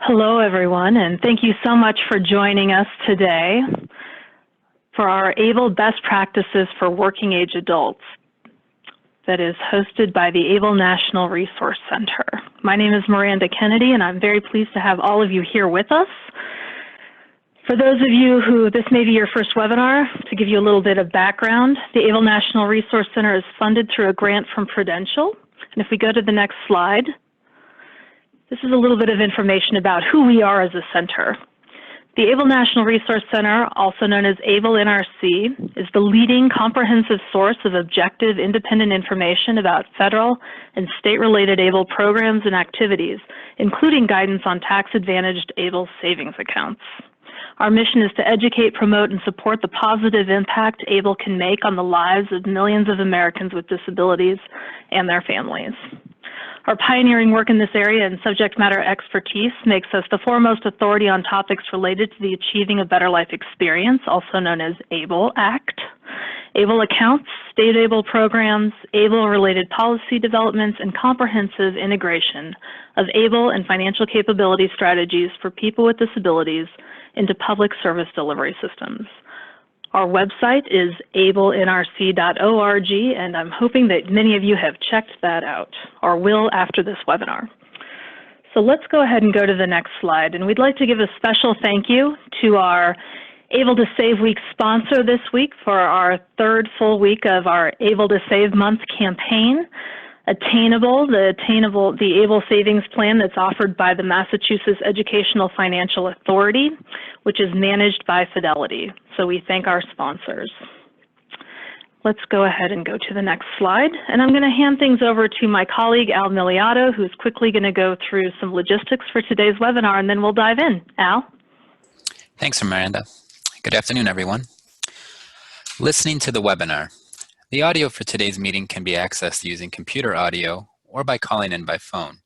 Hello, everyone, and thank you so much for joining us today for our ABLE Best Practices for Working Age Adults that is hosted by the ABLE National Resource Center. My name is Miranda Kennedy, and I'm very pleased to have all of you here with us. For those of you who this may be your first webinar, to give you a little bit of background, the ABLE National Resource Center is funded through a grant from Prudential. And if we go to the next slide, this is a little bit of information about who we are as a center. The ABLE National Resource Center, also known as ABLE NRC, is the leading comprehensive source of objective, independent information about federal and state-related ABLE programs and activities, including guidance on tax-advantaged ABLE savings accounts. Our mission is to educate, promote, and support the positive impact ABLE can make on the lives of millions of Americans with disabilities and their families. Our pioneering work in this area and subject matter expertise makes us the foremost authority on topics related to the Achieving a Better Life experience, also known as ABLE Act, ABLE accounts, state ABLE programs, ABLE-related policy developments, and comprehensive integration of ABLE and financial capability strategies for people with disabilities into public service delivery systems. Our website is ablenrc.org, and I'm hoping that many of you have checked that out, or will after this webinar. So let's go ahead and go to the next slide, and we'd like to give a special thank you to our Able to Save Week sponsor this week for our third full week of our Able to Save Month campaign. The ABLE Savings Plan that's offered by the Massachusetts Educational Financial Authority, which is managed by Fidelity. So we thank our sponsors. Let's go ahead and go to the next slide. And I'm going to hand things over to my colleague, Al Miliato, who's quickly going to go through some logistics for today's webinar, and then we'll dive in. Al? Thanks, Miranda. Good afternoon, everyone. Listening to the webinar. The audio for today's meeting can be accessed using computer audio or by calling in by phone.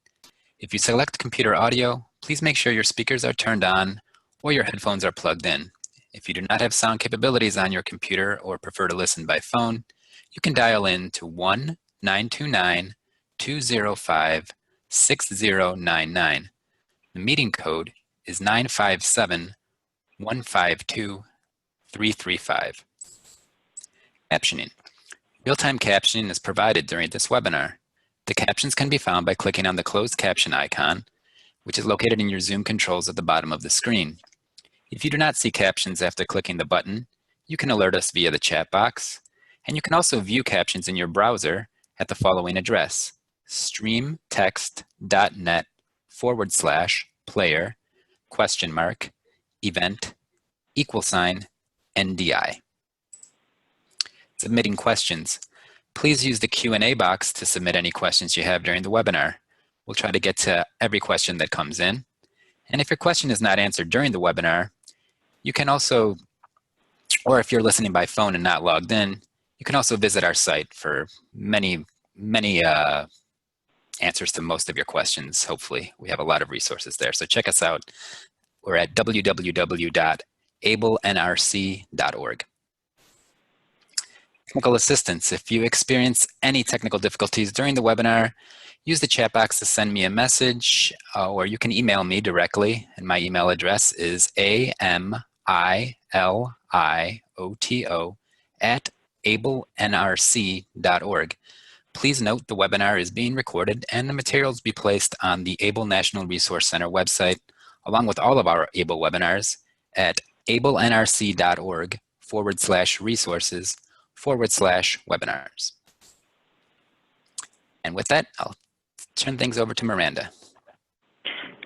If you select computer audio, please make sure your speakers are turned on or your headphones are plugged in. If you do not have sound capabilities on your computer or prefer to listen by phone, you can dial in to 1-929-205-6099. The meeting code is 957-152-335. Captioning. Real-time captioning is provided during this webinar. The captions can be found by clicking on the closed caption icon, which is located in your Zoom controls at the bottom of the screen. If you do not see captions after clicking the button, you can alert us via the chat box, and you can also view captions in your browser at the following address, streamtext.net/player?event=NDI. Submitting questions. Please use the Q&A box to submit any questions you have during the webinar. We'll try to get to every question that comes in. And if your question is not answered during the webinar, you can also, or if you're listening by phone and not logged in, you can also visit our site for many answers to most of your questions, hopefully. We have a lot of resources there, so check us out. We're at www.ablenrc.org. Technical assistance. If you experience any technical difficulties during the webinar, use the chat box to send me a message, or you can email me directly, and my email address is amilioto@ablenrc.org. Please note the webinar is being recorded and the materials will be placed on the ABLE National Resource Center website, along with all of our ABLE webinars at ablenrc.org/resources/webinars. And with that, I'll turn things over to Miranda.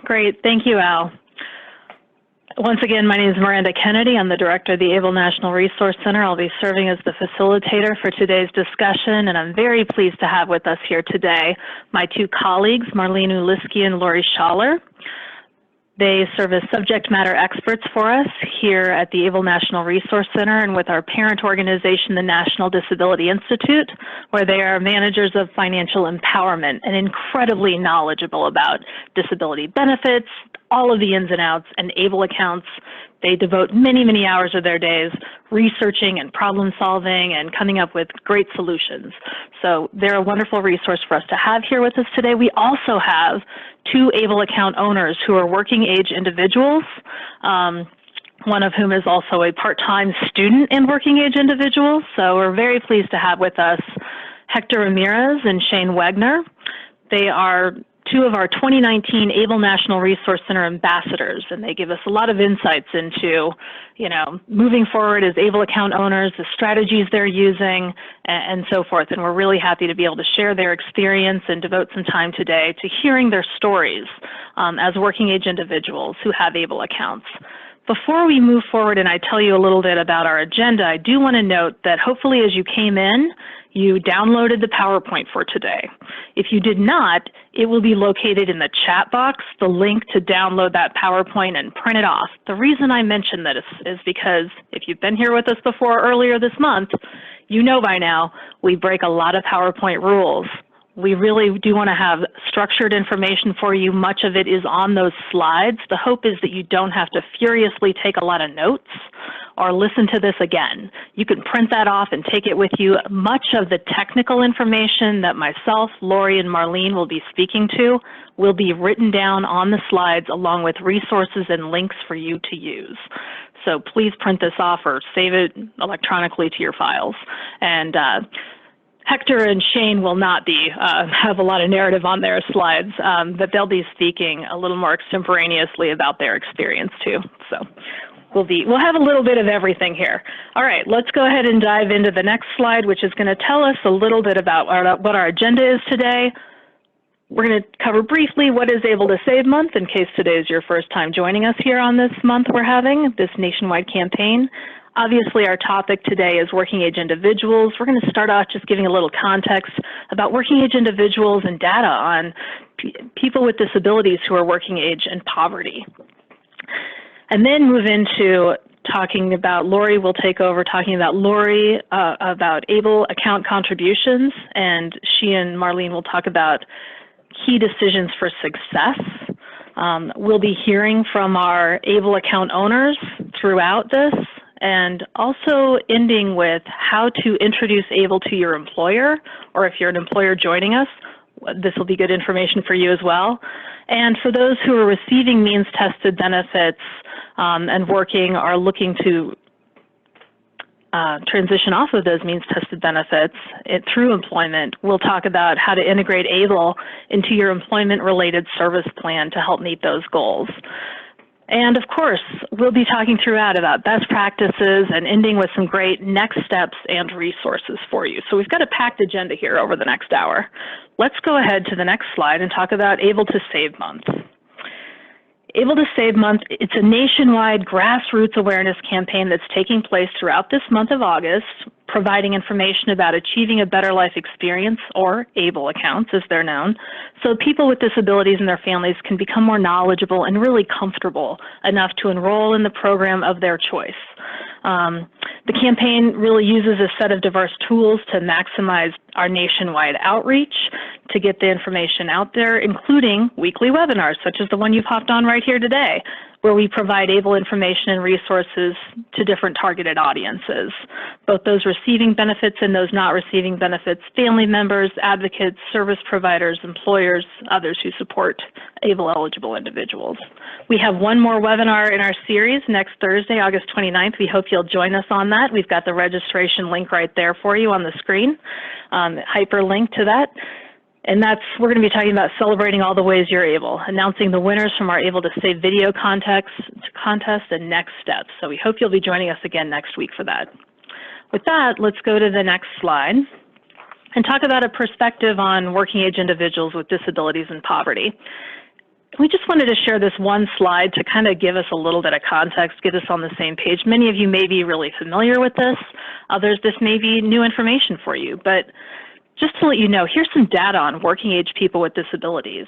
Great, thank you, Al. Once again, my name is Miranda Kennedy. I'm the director of the ABLE National Resource Center. I'll be serving as the facilitator for today's discussion, and I'm very pleased to have with us here today my two colleagues, Marlene Uliski and Lori Schaller. They serve as subject matter experts for us here at the ABLE National Resource Center and with our parent organization, the National Disability Institute, where they are managers of financial empowerment and incredibly knowledgeable about disability benefits, all of the ins and outs, and ABLE accounts, They devote many, many hours of their days researching and problem solving and coming up with great solutions. So they're a wonderful resource for us to have here with us today. We also have 2 ABLE account owners who are working age individuals, one of whom is also a part-time student in working age individuals. So we're very pleased to have with us Hector Ramirez and Shane Wegner. They are 2 of our 2019 ABLE National Resource Center ambassadors, and they give us a lot of insights into, moving forward as ABLE account owners, the strategies they're using, and so forth. And we're really happy to be able to share their experience and devote some time today to hearing their stories as working age individuals who have ABLE accounts. Before we move forward and I tell you a little bit about our agenda, I do want to note that hopefully as you came in, you downloaded the PowerPoint for today. If you did not, it will be located in the chat box, the link to download that PowerPoint and print it off. The reason I mention that is because if you've been here with us before earlier this month, you know by now we break a lot of PowerPoint rules. We really do want to have structured information for you. Much of it is on those slides. The hope is that you don't have to furiously take a lot of notes or listen to this again. You can print that off and take it with you. Much of the technical information that myself, Lori, and Marlene will be speaking to will be written down on the slides along with resources and links for you to use. So please print this off or save it electronically to your files. And Hector and Shane will not be have a lot of narrative on their slides, but they'll be speaking a little more extemporaneously about their experience too. So we'll have a little bit of everything here. All right, let's go ahead and dive into the next slide, which is going to tell us a little bit about what our agenda is today. We're going to cover briefly what is Able to Save Month, in case today is your first time joining us here on this month we're having, this nationwide campaign. Obviously, our topic today is working age individuals. We're going to start off just giving a little context about working age individuals and data on people with disabilities who are working age and poverty. And then move into talking about, Lori will take over talking about about ABLE account contributions, and she and Marlene will talk about key decisions for success. We'll be hearing from our ABLE account owners throughout this, and also ending with how to introduce ABLE to your employer, or if you're an employer joining us, this will be good information for you as well. And for those who are receiving means-tested benefits and working or looking to transition off of those means-tested benefits through employment, we'll talk about how to integrate ABLE into your employment-related service plan to help meet those goals. And of course, we'll be talking throughout about best practices and ending with some great next steps and resources for you. So we've got a packed agenda here over the next hour. Let's go ahead to the next slide and talk about Able to Save Month. Able to Save Month, it's a nationwide grassroots awareness campaign that's taking place throughout this month of August, providing information about achieving a better life experience, or ABLE accounts as they're known, so people with disabilities and their families can become more knowledgeable and really comfortable enough to enroll in the program of their choice. The campaign really uses a set of diverse tools to maximize our nationwide outreach, to get the information out there, including weekly webinars, such as the one you've hopped on right here today, where we provide ABLE information and resources to different targeted audiences, both those receiving benefits and those not receiving benefits, family members, advocates, service providers, employers, others who support ABLE-eligible individuals. We have one more webinar in our series next Thursday, August 29th. We hope you'll join us on that. We've got the registration link right there for you on the screen, hyperlink to that. And we're going to be talking about celebrating all the ways you're able, announcing the winners from our Able to Save video contest and next steps. So we hope you'll be joining us again next week for that. With that, let's go to the next slide and talk about a perspective on working age individuals with disabilities and poverty. We just wanted to share this one slide to kind of give us a little bit of context, get us on the same page. Many of you may be really familiar with this. Others, this may be new information for you. But just to let you know, here's some data on working age people with disabilities.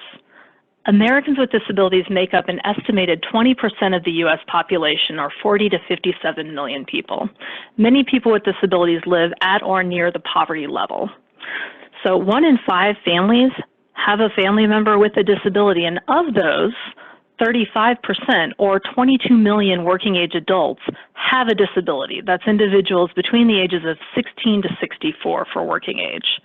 Americans with disabilities make up an estimated 20% of the U.S. population, or 40 to 57 million people. Many people with disabilities live at or near the poverty level. So 1 in 5 families have a family member with a disability, and of those, 35%, or 22 million working age adults, have a disability. That's individuals between the ages of 16 to 64 for working age.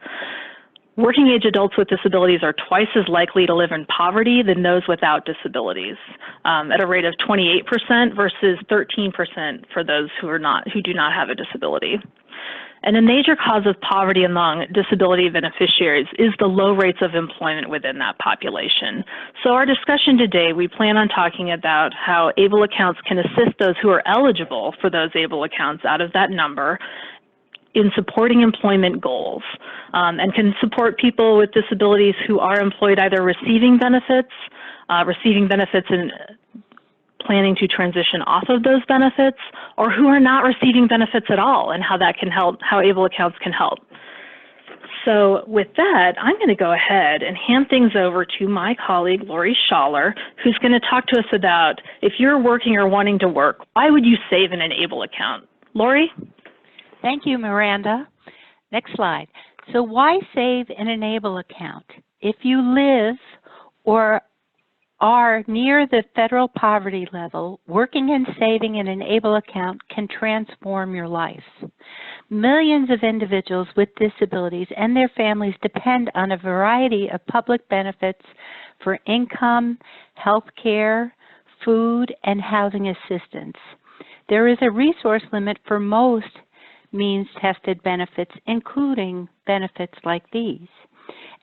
Working age adults with disabilities are twice as likely to live in poverty than those without disabilities, at a rate of 28% versus 13% for those who do not have a disability. And a major cause of poverty among disability beneficiaries is the low rates of employment within that population. So our discussion today, we plan on talking about how ABLE accounts can assist those who are eligible for those ABLE accounts out of that number in supporting employment goals, and can support people with disabilities who are employed either receiving benefits and planning to transition off of those benefits, or who are not receiving benefits at all, and how that can help, how ABLE accounts can help. So with that, I'm going to go ahead and hand things over to my colleague, Lori Schaller, who's going to talk to us about if you're working or wanting to work, why would you save in an ABLE account? Lori? Thank you, Miranda. Next slide. So why save in an ABLE account? If you live or are near the federal poverty level, working and saving in an ABLE account can transform your life. Millions of individuals with disabilities and their families depend on a variety of public benefits for income, health care, food, and housing assistance. There is a resource limit for most means-tested benefits, including benefits like these.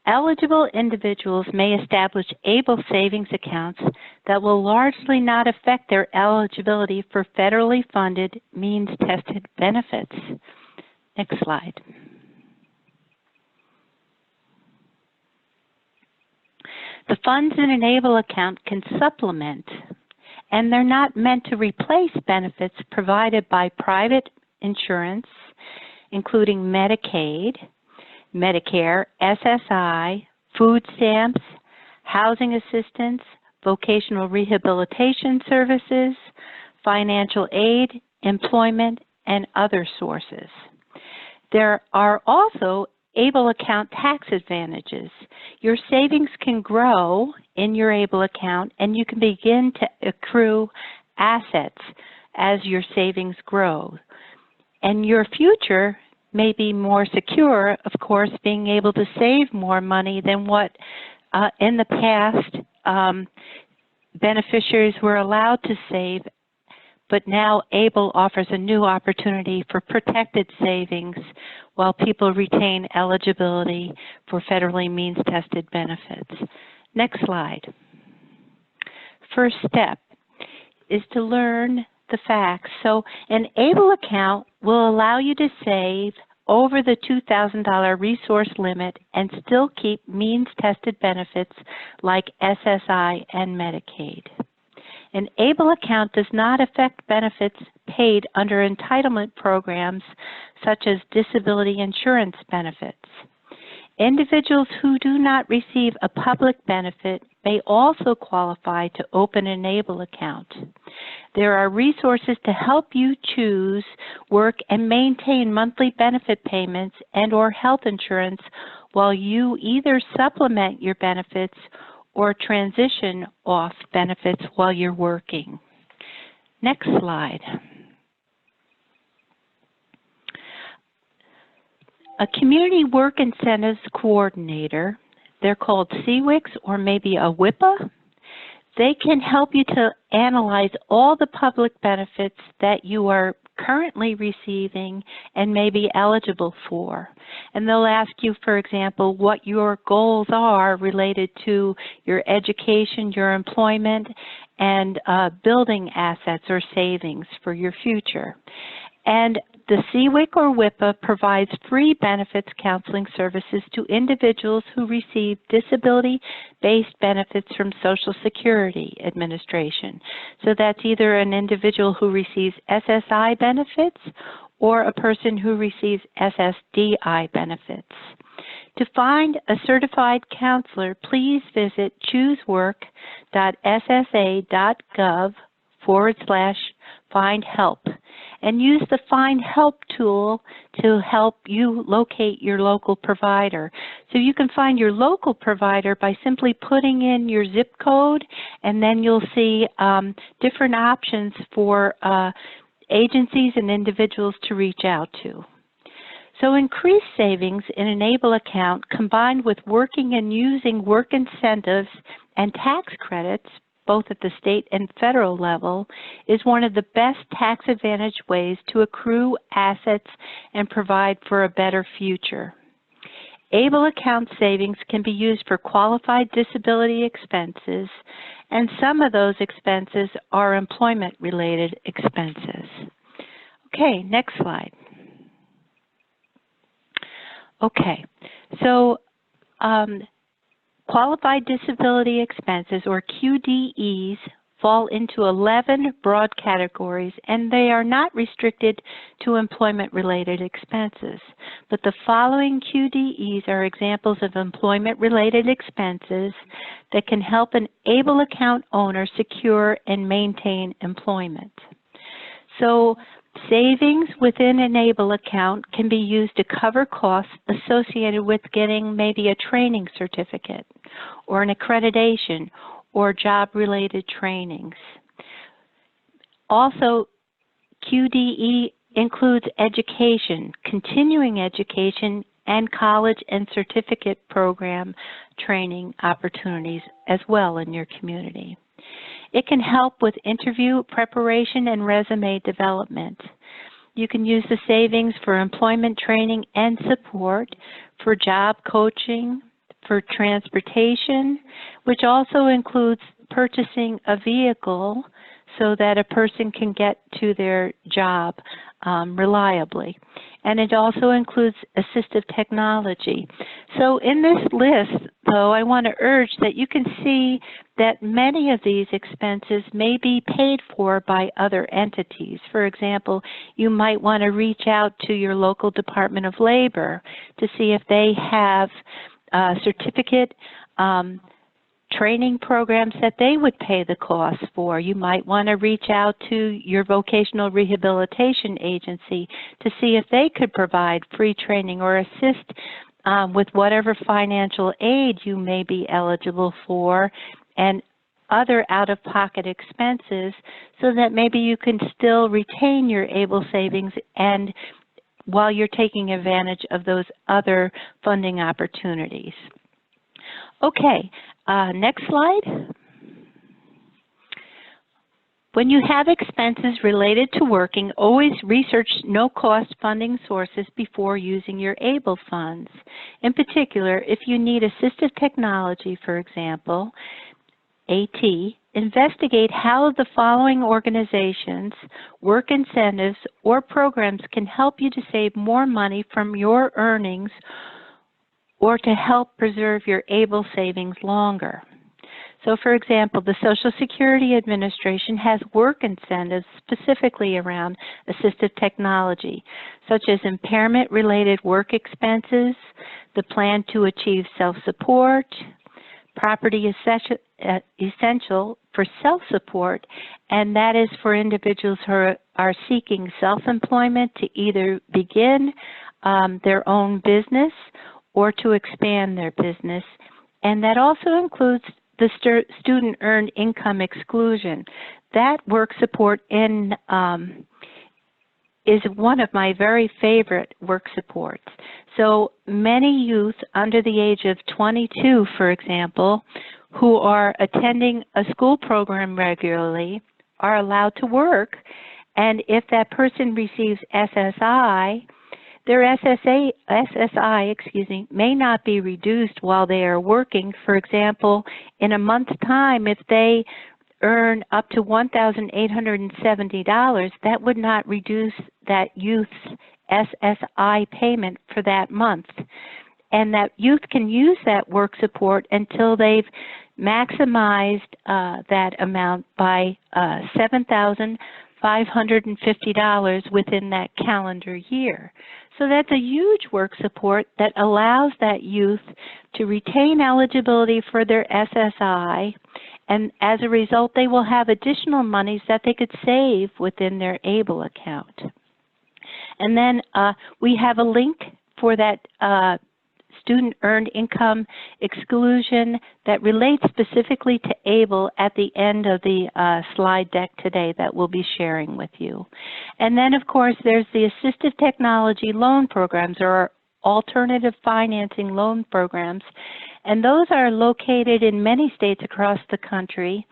Eligible individuals may establish ABLE savings accounts that will largely not affect their eligibility for federally funded means-tested benefits. Next slide. The funds in an ABLE account can supplement, and they're not meant to replace benefits provided by private insurance, including Medicaid, Medicare, SSI, food stamps, housing assistance, vocational rehabilitation services, financial aid, employment, and other sources. There are also ABLE account tax advantages. Your savings can grow in your ABLE account, and you can begin to accrue assets as your savings grow. And your future may be more secure, of course, being able to save more money than what in the past beneficiaries were allowed to save, but now ABLE offers a new opportunity for protected savings while people retain eligibility for federally means-tested benefits. Next slide. First step is to learn the facts. So an ABLE account will allow you to save over the $2,000 resource limit and still keep means-tested benefits like SSI and Medicaid. An ABLE account does not affect benefits paid under entitlement programs such as disability insurance benefits. Individuals who do not receive a public benefit may also qualify to open an ABLE account. There are resources to help you choose, work, and maintain monthly benefit payments and/or health insurance while you either supplement your benefits or transition off benefits while you're working. Next slide. A Community Work Incentives Coordinator, they're called CWICs or maybe a WIPA. They can help you to analyze all the public benefits that you are currently receiving and may be eligible for. And they'll ask you, for example, what your goals are related to your education, your employment, and building assets or savings for your future. And the CWIC or WIPA provides free benefits counseling services to individuals who receive disability-based benefits from Social Security Administration. So that's either an individual who receives SSI benefits or a person who receives SSDI benefits. To find a certified counselor, please visit choosework.ssa.gov/ Find Help, and use the Find Help tool to help you locate your local provider. So you can find your local provider by simply putting in your zip code, and then you'll see different options for agencies and individuals to reach out to. So increased savings in an ABLE account combined with working and using work incentives and tax credits, both at the state and federal level, is one of the best tax advantage ways to accrue assets and provide for a better future. ABLE account savings can be used for qualified disability expenses, and some of those expenses are employment-related expenses. Okay, next slide. Okay, so qualified disability expenses, or QDEs, fall into 11 broad categories, and they are not restricted to employment-related expenses. But the following QDEs are examples of employment-related expenses that can help an ABLE account owner secure and maintain employment. So savings within an ABLE account can be used to cover costs associated with getting maybe a training certificate or an accreditation or job-related trainings. Also, QDE includes education, continuing education, and college and certificate program training opportunities as well in your community. It can help with interview preparation and resume development. You can use the savings for employment training and support, for job coaching, for transportation, which also includes purchasing a vehicle so that a person can get to their job reliably. And it also includes assistive technology. So in this list, though, I want to urge that you can see that many of these expenses may be paid for by other entities. For example, you might want to reach out to your local Department of Labor to see if they have certificate training programs that they would pay the costs for. You might want to reach out to your vocational rehabilitation agency to see if they could provide free training or assist with whatever financial aid you may be eligible for and other out-of-pocket expenses, so that maybe you can still retain your ABLE savings and while you're taking advantage of those other funding opportunities. Okay, next slide. When you have expenses related to working, always research no-cost funding sources before using your ABLE funds. In particular, if you need assistive technology, for example, AT, investigate how the following organizations, work incentives, or programs can help you to save more money from your earnings or to help preserve your ABLE savings longer. So for example, the Social Security Administration has work incentives specifically around assistive technology, such as impairment-related work expenses, the plan to achieve self-support, property essential for self-support, and that is for individuals who are seeking self-employment to either begin their own business or to expand their business. And that also includes the student earned income exclusion. That work support is one of my very favorite work supports. So many youth under the age of 22, for example, who are attending a school program regularly are allowed to work, and if that person receives SSI, their SSI, may not be reduced while they are working. For example, in a month's time, if they earn up to $1,870, that would not reduce that youth's SSI payment for that month. And that youth can use that work support until they've maximized that amount by $7,550 within that calendar year. So that's a huge work support that allows that youth to retain eligibility for their SSI and as a result, they will have additional monies that they could save within their ABLE account. And then we have a link for that student earned income exclusion that relates specifically to ABLE at the end of the slide deck today that we'll be sharing with you. And then, of course, there's the assistive technology loan programs, or alternative financing loan programs, and those are located in many states across the country.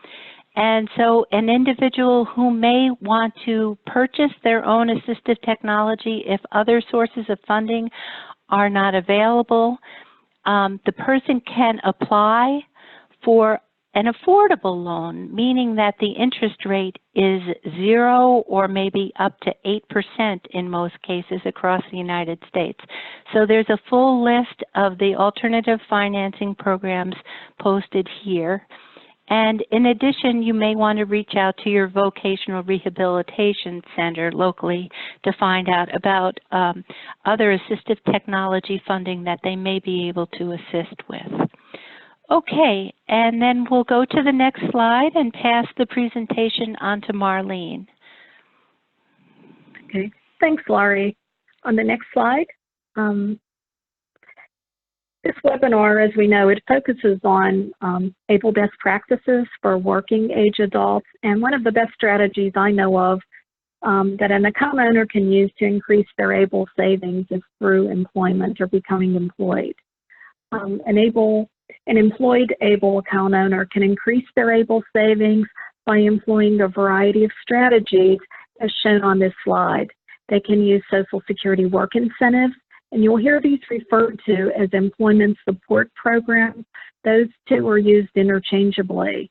And so an individual who may want to purchase their own assistive technology if other sources of funding are not available, the person can apply for an affordable loan, meaning that the interest rate is 0 or maybe up to 8% in most cases across the United States. So there's a full list of the alternative financing programs posted here. And in addition, you may want to reach out to your vocational rehabilitation center locally to find out about other assistive technology funding that they may be able to assist with. Okay, and then we'll go to the next slide and pass the presentation on to Marlene. Okay, thanks, Laurie. On the next slide, this webinar, as we know, it focuses on ABLE best practices for working age adults, and one of the best strategies I know of that an account owner can use to increase their ABLE savings is through employment or becoming employed. An employed ABLE account owner can increase their ABLE savings by employing a variety of strategies as shown on this slide. They can use Social Security work incentives, and you'll hear these referred to as employment support programs. Those two are used interchangeably.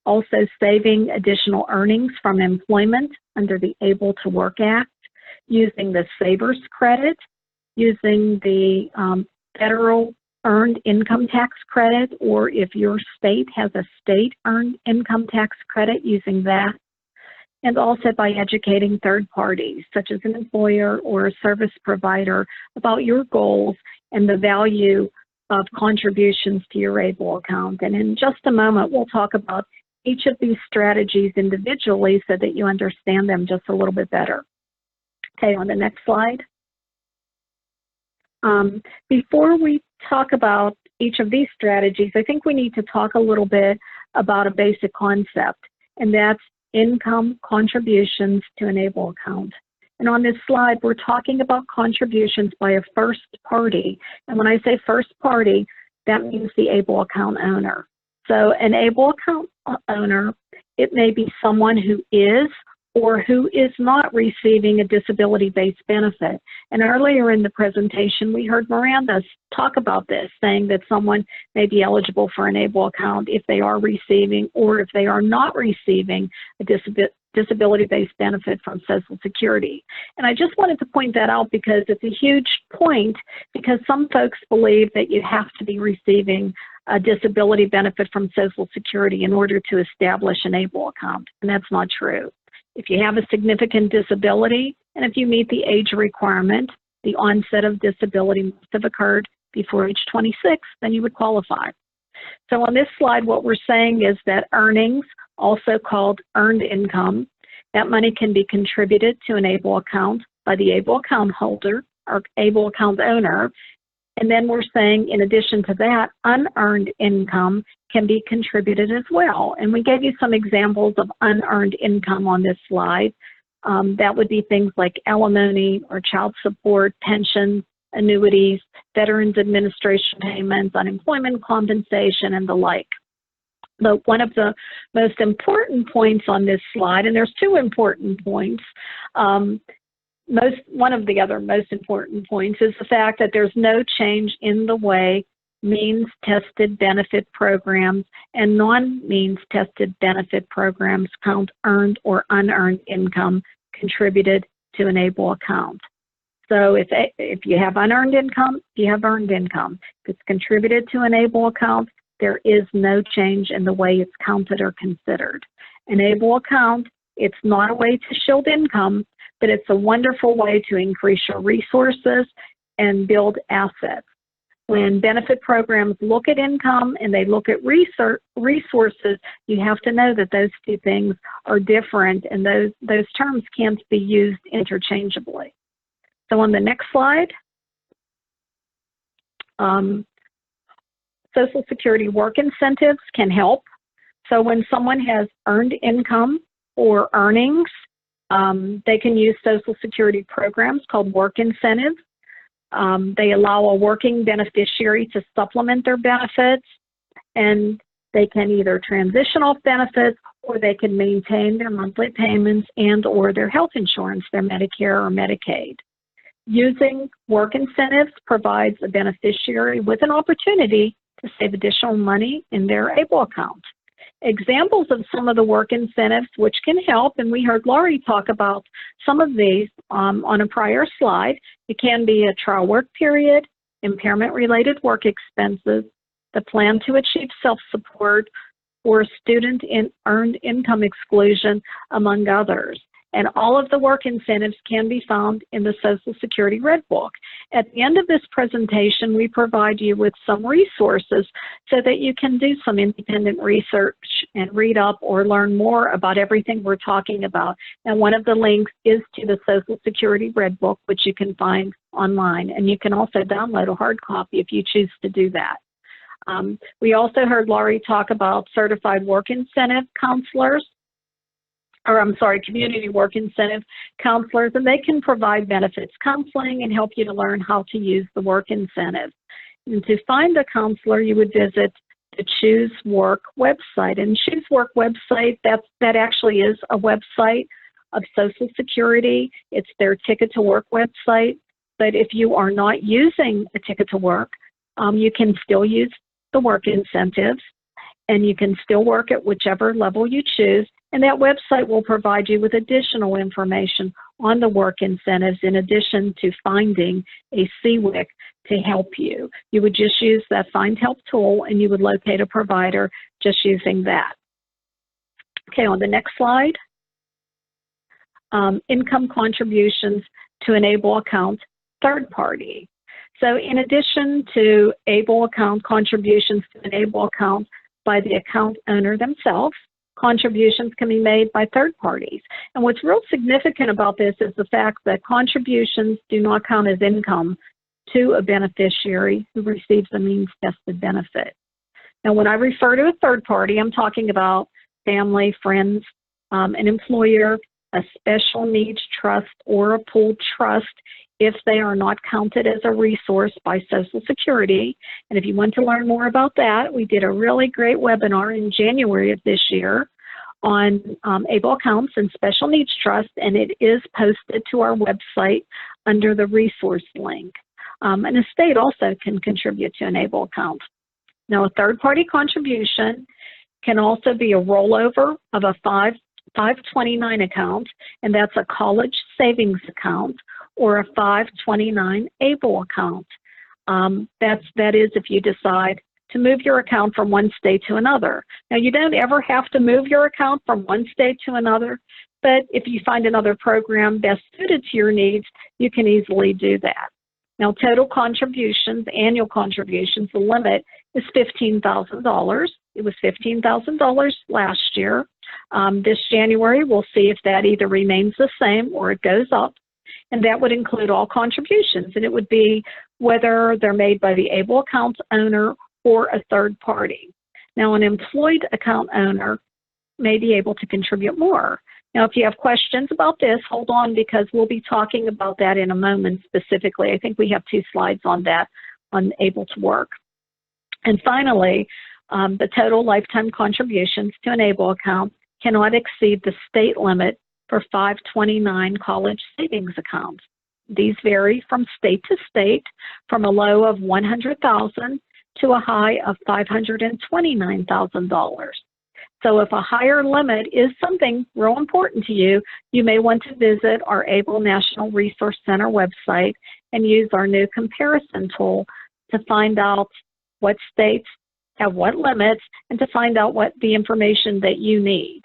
Also saving additional earnings from employment under the Able to Work Act, using the Savers Credit, using the federal earned income tax credit, or if your state has a state earned income tax credit, using that, and also by educating third parties, such as an employer or a service provider, about your goals and the value of contributions to your ABLE account. And in just a moment, we'll talk about each of these strategies individually so that you understand them just a little bit better. Okay, on the next slide. Before we talk about each of these strategies, I think we need to talk a little bit about a basic concept, and that's income contributions to an ABLE account. And on this slide, we're talking about contributions by a first party. And when I say first party, that means the ABLE account owner. So an ABLE account owner, it may be someone who is or who is not receiving a disability-based benefit. And earlier in the presentation, we heard Miranda talk about this, saying that someone may be eligible for an ABLE account if they are receiving or if they are not receiving a disability-based benefit from Social Security. And I just wanted to point that out because it's a huge point, because some folks believe that you have to be receiving a disability benefit from Social Security in order to establish an ABLE account, and that's not true. If you have a significant disability, and if you meet the age requirement, the onset of disability must have occurred before age 26, then you would qualify. So on this slide, what we're saying is that earnings, also called earned income, that money can be contributed to an ABLE account by the ABLE account holder or ABLE account owner. And then we're saying, in addition to that, unearned income can be contributed as well. And we gave you some examples of unearned income on this slide. That would be things like alimony or child support, pensions, annuities, Veterans Administration payments, unemployment compensation, and the like. But one of the most important points on this slide, and there's two important points, one of the other most important points is the fact that there's no change in the way means-tested benefit programs and non-means-tested benefit programs count earned or unearned income contributed to an ABLE account. So if you have unearned income, you have earned income. If it's contributed to an ABLE account, there is no change in the way it's counted or considered. An ABLE account, it's not a way to shield income, but it's a wonderful way to increase your resources and build assets. When benefit programs look at income and they look at resources, you have to know that those two things are different, and those terms can't be used interchangeably. So on the next slide, Social Security work incentives can help. So when someone has earned income or earnings, they can use Social Security programs called work incentives. They allow a working beneficiary to supplement their benefits, and they can either transition off benefits, or they can maintain their monthly payments and or their health insurance, their Medicare or Medicaid. Using work incentives provides a beneficiary with an opportunity to save additional money in their ABLE account. Examples of some of the work incentives which can help, and we heard Laurie talk about some of these on a prior slide. It can be a trial work period, impairment-related work expenses, the plan to achieve self-support, or student earned income exclusion, among others. And all of the work incentives can be found in the Social Security Red Book. At the end of this presentation, we provide you with some resources so that you can do some independent research and read up or learn more about everything we're talking about. And one of the links is to the Social Security Red Book, which you can find online. And you can also download a hard copy if you choose to do that. We also heard Laurie talk about certified work incentive counselors. Community work incentive counselors, and they can provide benefits counseling and help you to learn how to use the work incentive. And to find a counselor, you would visit the Choose Work website. And Choose Work website, that actually is a website of Social Security. It's their Ticket to Work website. But if you are not using a Ticket to Work, you can still use the work incentives, and you can still work at whichever level you choose. And that website will provide you with additional information on the work incentives in addition to finding a CWIC to help you. You would just use that Find Help tool and you would locate a provider just using that. Okay, on the next slide, income contributions to an ABLE account third party. So in addition to ABLE account contributions to an ABLE account by the account owner themselves, contributions can be made by third parties. And what's real significant about this is the fact that contributions do not count as income to a beneficiary who receives a means-tested benefit. Now, when I refer to a third party, I'm talking about family, friends, an employer, a special needs trust, or a pooled trust if they are not counted as a resource by Social Security. And if you want to learn more about that, we did a really great webinar in January of this year on ABLE accounts and special needs trust, and it is posted to our website under the resource link. And a state also can contribute to an ABLE account. Now, a third-party contribution can also be a rollover of a 529 account, and that's a college savings account, or a 529 ABLE account. That is if you decide to move your account from one state to another. Now, you don't ever have to move your account from one state to another, but if you find another program best suited to your needs, you can easily do that. Now, total contributions, annual contributions, the limit is $15,000. It was $15,000 last year. This January, we'll see if that either remains the same or it goes up. And that would include all contributions, and it would be whether they're made by the ABLE account owner or a third party. Now, an employed account owner may be able to contribute more. Now, if you have questions about this, hold on, because we'll be talking about that in a moment specifically. I think we have 2 slides on that, on ABLE to Work. And finally, the total lifetime contributions to an ABLE account cannot exceed the state limit for 529 college savings accounts. These vary from state to state, from a low of $100,000 to a high of $529,000. So if a higher limit is something real important to you, you may want to visit our ABLE National Resource Center website and use our new comparison tool to find out what states have what limits and to find out what the information that you need.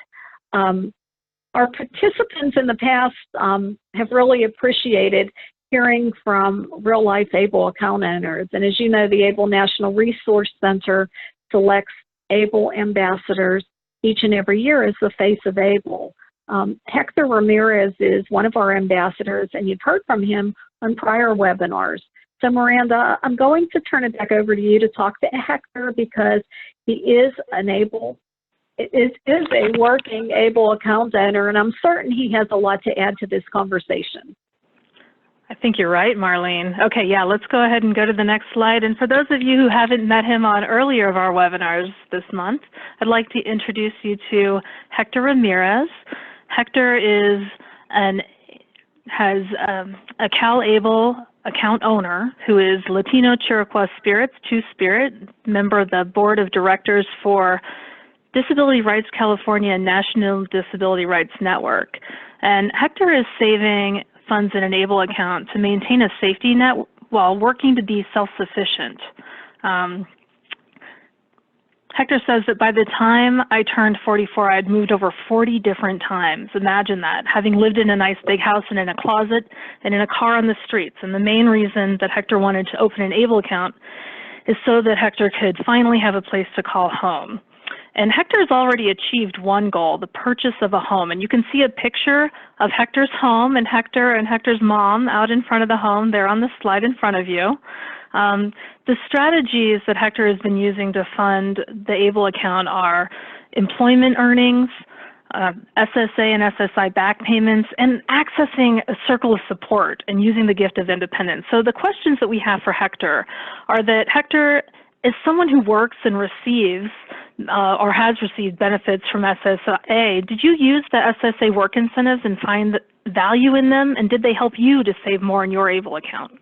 Our participants in the past have really appreciated hearing from real-life ABLE account owners. And as you know, the ABLE National Resource Center selects ABLE ambassadors each and every year as the face of ABLE. Hector Ramirez is one of our ambassadors, and you've heard from him on prior webinars. So Miranda, I'm going to turn it back over to you to talk to Hector because he is an ABLE, is a working ABLE account owner, and I'm certain he has a lot to add to this conversation. I think you're right, Marlene. Okay, yeah, let's go ahead and go to the next slide. And for those of you who haven't met him on earlier of our webinars this month, I'd like to introduce you to Hector Ramirez. Hector has a CalABLE account owner who is Latino Chiricahua Spirits, Two-Spirit, member of the Board of Directors for Disability Rights California and National Disability Rights Network. And Hector is saving funds in an ABLE account to maintain a safety net while working to be self-sufficient. Hector says that by the time I turned 44, I had moved over 40 different times. Imagine that, having lived in a nice big house and in a closet and in a car on the streets. And the main reason that Hector wanted to open an ABLE account is so that Hector could finally have a place to call home. And Hector's already achieved one goal, the purchase of a home. And you can see a picture of Hector's home and Hector's mom out in front of the home there on the slide in front of you. The strategies that Hector has been using to fund the ABLE account are employment earnings, SSA and SSI back payments, and accessing a circle of support and using the gift of independence. So the questions that we have for Hector are that Hector is someone who works and receives or has received benefits from SSA. Did you use the SSA work incentives and find value in them, and did they help you to save more in your ABLE account?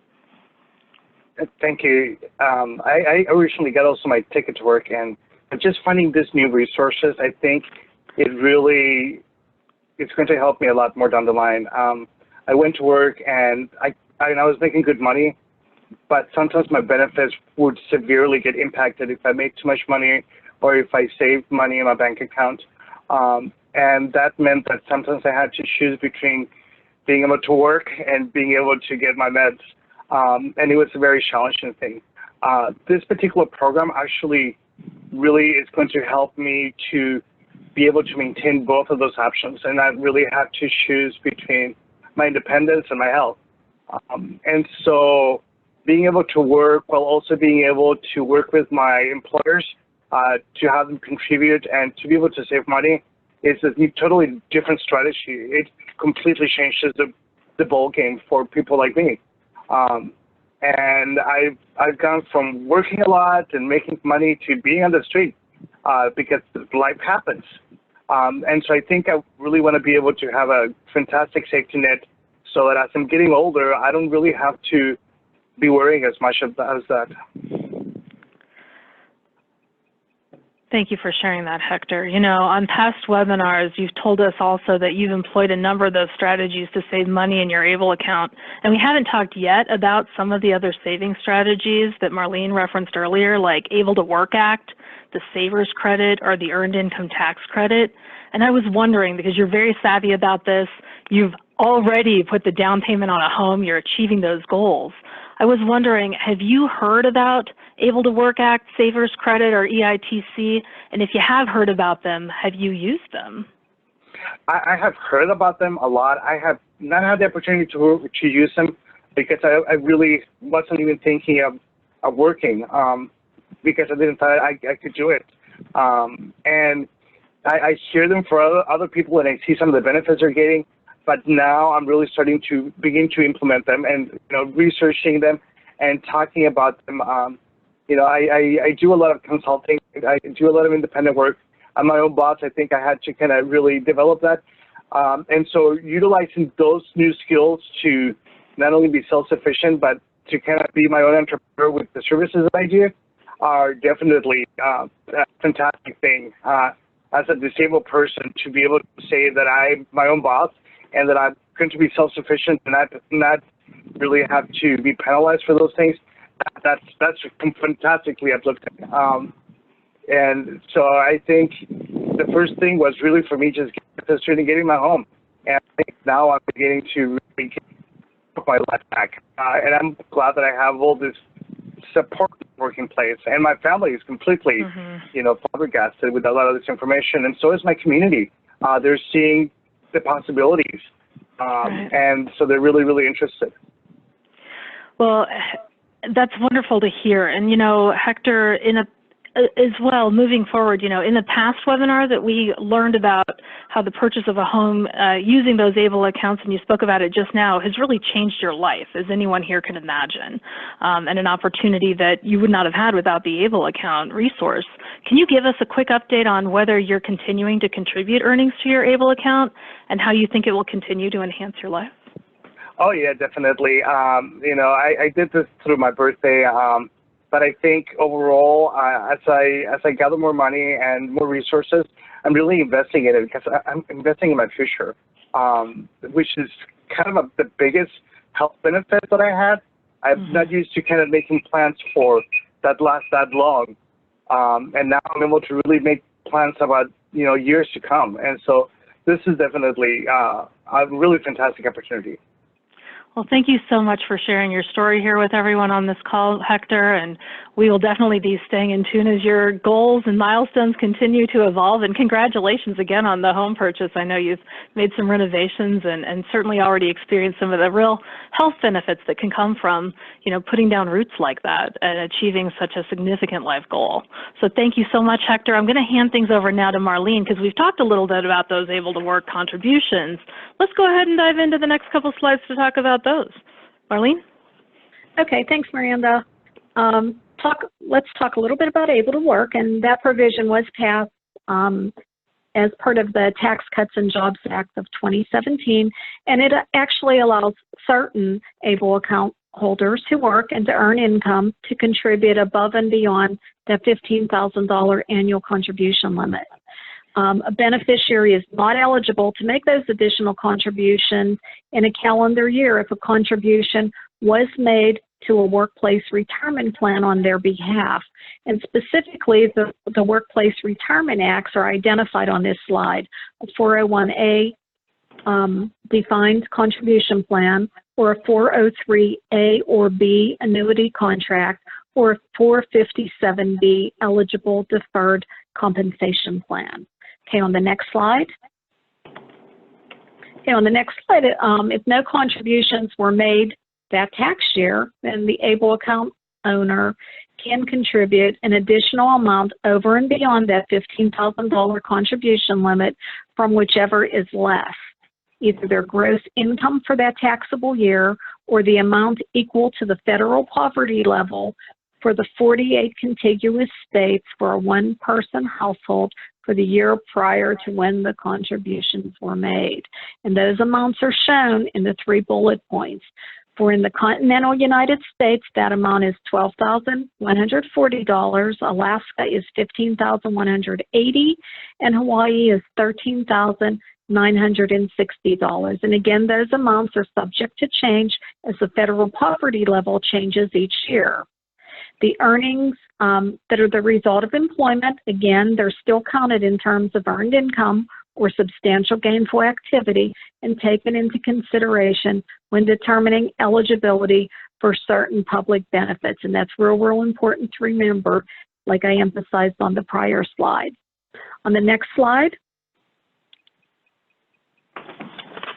Thank you. I originally got also my ticket to work, and just finding these new resources, I think it's going to help me a lot more down the line. I went to work and I was making good money, but sometimes my benefits would severely get impacted if I made too much money or if I saved money in my bank account. And that meant that sometimes I had to choose between being able to work and being able to get my meds. And it was a very challenging thing. This particular program actually really is going to help me to be able to maintain both of those options and not really have to choose between my independence and my health. And so being able to work while also being able to work with my employers to have them contribute and to be able to save money is a totally different strategy. It completely changes the ball game for people like me. And I've gone from working a lot and making money to being on the street because life happens. And so I think I really want to be able to have a fantastic safety net so that as I'm getting older, I don't really have to be worrying as much as that. Thank you for sharing that, Hector. You know, on past webinars, you've told us also that you've employed a number of those strategies to save money in your ABLE account. And we haven't talked yet about some of the other saving strategies that Marlene referenced earlier, like Able to Work Act, the Savers Credit, or the Earned Income Tax Credit. And I was wondering, because you're very savvy about this, you've already put the down payment on a home, you're achieving those goals. I was wondering, have you heard about Able to Work Act, Savers Credit, or EITC? And if you have heard about them, have you used them? I have heard about them a lot. I have not had the opportunity to use them because I really wasn't even thinking of working because I didn't thought I could do it. And I hear them for other people and I see some of the benefits they're getting. But now I'm really starting to begin to implement them and researching them and talking about them. I do a lot of consulting. I do a lot of independent work. I'm my own boss. I think I had to kind of really develop that. And so utilizing those new skills to not only be self-sufficient, but to kind of be my own entrepreneur with the services that I do are definitely a fantastic thing. As a disabled person, to be able to say that I'm my own boss and that I'm going to be self-sufficient and not really have to be penalized for those things, that's fantastically uplifting. And so I think the first thing was really for me just getting to the street and getting my home. And I think now I'm beginning to really get my life back. and I'm glad that I have all this support working place, and my family is completely, flabbergasted with a lot of this information, and so is my community. They're seeing the possibilities, and so they're really, really interested. Well, that's wonderful to hear. And, Hector, as well, moving forward, in the past webinar that we learned about how the purchase of a home using those ABLE accounts, and you spoke about it just now, has really changed your life, as anyone here can imagine, and an opportunity that you would not have had without the ABLE account resource. Can you give us a quick update on whether you're continuing to contribute earnings to your ABLE account and how you think it will continue to enhance your life? Oh, yeah, definitely. I did this through my birthday. But I think overall, as I gather more money and more resources, I'm really investing in it because I'm investing in my future, which is kind of the biggest health benefit that I had. I'm not used to kind of making plans for that last that long, and now I'm able to really make plans about years to come. And so this is definitely a really fantastic opportunity. Well, thank you so much for sharing your story here with everyone on this call, Hector, and we will definitely be staying in tune as your goals and milestones continue to evolve, and congratulations again on the home purchase. I know you've made some renovations and certainly already experienced some of the real health benefits that can come from, putting down roots like that and achieving such a significant life goal. So thank you so much, Hector. I'm going to hand things over now to Marlene because we've talked a little bit about those able to work contributions. Let's go ahead and dive into the next couple slides to talk about those. Marlene? Okay, thanks, Miranda. Let's talk a little bit about able to work, and that provision was passed as part of the Tax Cuts and Jobs Act of 2017, and it actually allows certain ABLE account holders who work and to earn income to contribute above and beyond that $15,000 annual contribution limit. A beneficiary is not eligible to make those additional contributions in a calendar year if a contribution was made to a workplace retirement plan on their behalf. And specifically, the Workplace Retirement Acts are identified on this slide. A 401A defined contribution plan, or a 403A or B annuity contract, or a 457B eligible deferred compensation plan. Okay, on the next slide. Okay, on the next slide, if no contributions were made that tax year, then the ABLE account owner can contribute an additional amount over and beyond that $15,000 contribution limit from whichever is less, either their gross income for that taxable year or the amount equal to the federal poverty level for the 48 contiguous states for a one-person household for the year prior to when the contributions were made. And those amounts are shown in the 3 bullet points. For in the continental United States, that amount is $12,140, Alaska is $15,180, and Hawaii is $13,960. And again, those amounts are subject to change as the federal poverty level changes each year. The earnings that are the result of employment, again, they're still counted in terms of earned income or substantial gainful activity and taken into consideration when determining eligibility for certain public benefits. And that's real important to remember, like I emphasized on the prior slide. On the next slide,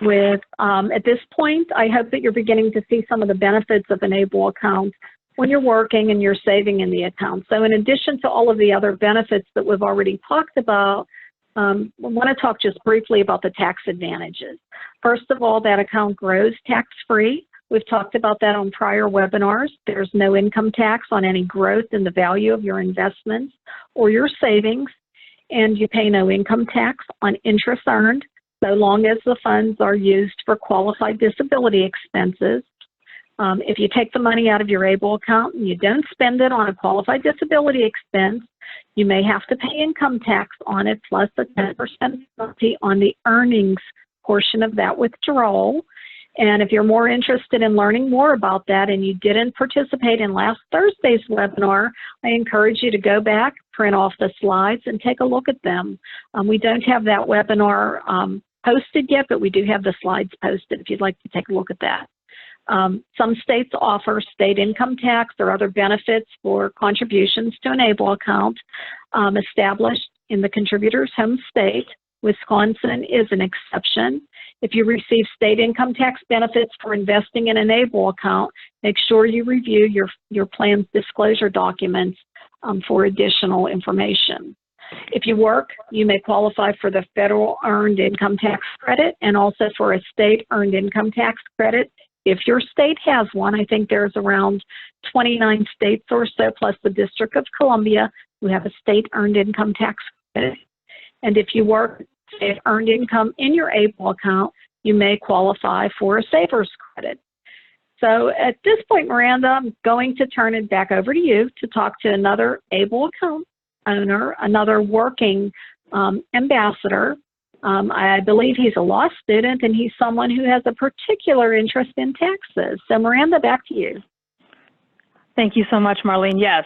at this point, I hope that you're beginning to see some of the benefits of an ABLE account when you're working and you're saving in the account. So in addition to all of the other benefits that we've already talked about, I want to talk just briefly about the tax advantages. First of all, that account grows tax-free. We've talked about that on prior webinars. There's no income tax on any growth in the value of your investments or your savings, and you pay no income tax on interest earned so long as the funds are used for qualified disability expenses. If you take the money out of your ABLE account and you don't spend it on a qualified disability expense, you may have to pay income tax on it plus a 10% penalty on the earnings portion of that withdrawal. And if you're more interested in learning more about that and you didn't participate in last Thursday's webinar, I encourage you to go back, print off the slides, and take a look at them. We don't have that webinar posted yet, but we do have the slides posted if you'd like to take a look at that. Some states offer state income tax or other benefits for contributions to an ABLE account established in the contributor's home state. Wisconsin is an exception. If you receive state income tax benefits for investing in an ABLE account, make sure you review your plan's disclosure documents for additional information. If you work, you may qualify for the federal earned income tax credit and also for a state earned income tax credit. If your state has one, I think there's around 29 states or so, plus the District of Columbia, who have a state earned income tax credit. And if you work state earned income in your ABLE account, you may qualify for a saver's credit. So at this point, Miranda, I'm going to turn it back over to you to talk to another ABLE account owner, another working ambassador. I believe he's a law student and he's someone who has a particular interest in taxes. So Miranda, back to you. Thank you so much, Marlene. Yes,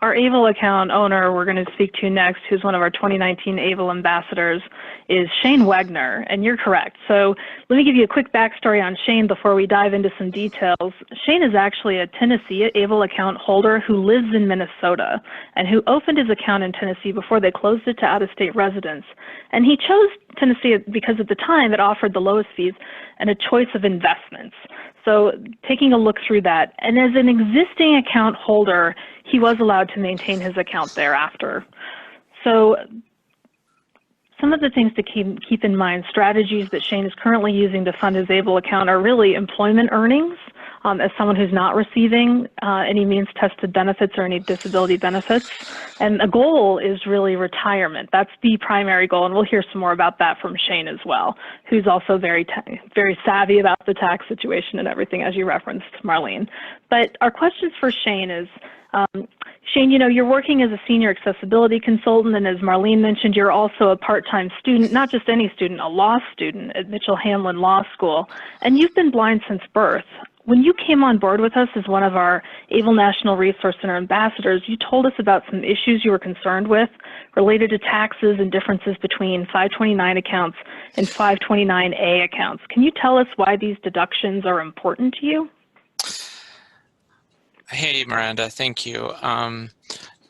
our ABLE account owner we're going to speak to next, who's one of our 2019 ABLE ambassadors, is Shane Wegner, and you're correct. So let me give you a quick backstory on Shane before we dive into some details. Shane is actually a Tennessee ABLE account holder who lives in Minnesota and who opened his account in Tennessee before they closed it to out-of-state residents. And he chose Tennessee because at the time it offered the lowest fees and a choice of investments. So taking a look through that, and as an existing account holder, he was allowed to maintain his account thereafter. So some of the things to keep in mind, strategies that Shane is currently using to fund his ABLE account are really employment earnings, as someone who's not receiving any means-tested benefits or any disability benefits. And the goal is really retirement. That's the primary goal, and we'll hear some more about that from Shane as well, who's also very savvy about the tax situation and everything, as you referenced, Marlene. But our questions for Shane is, Shane, you know, you're working as a senior accessibility consultant, and as Marlene mentioned, you're also a part-time student, not just any student, a law student at Mitchell Hamlin Law School, and you've been blind since birth. When you came on board with us as one of our ABLE National Resource Center ambassadors, you told us about some issues you were concerned with related to taxes and differences between 529 accounts and 529A accounts. Can you tell us why these deductions are important to you? Hey, Miranda, thank you.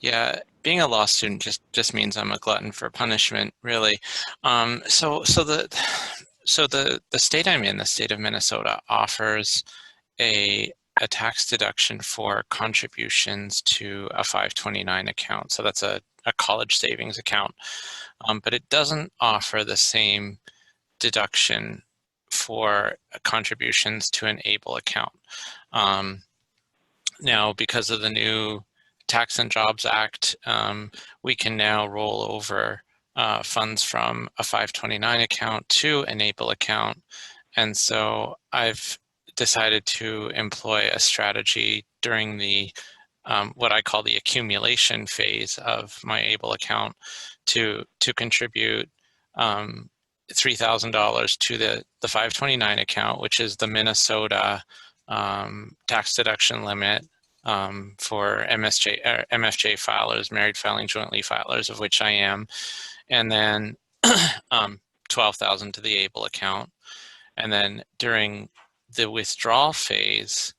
Yeah, being a law student just means I'm a glutton for punishment, really. So the state I'm in, the state of Minnesota, offers a tax deduction for contributions to a 529 account. So that's a college savings account, but it doesn't offer the same deduction for contributions to an ABLE account. Now, because of the new Tax and Jobs Act, we can now roll over funds from a 529 account to an ABLE account. And so I've decided to employ a strategy during the what I call the accumulation phase of my ABLE account to contribute $3,000 to the 529 account, which is the Minnesota tax deduction limit for MFJ filers, married filing jointly filers, of which I am, and then $12,000 to the ABLE account. And then during the withdrawal phase,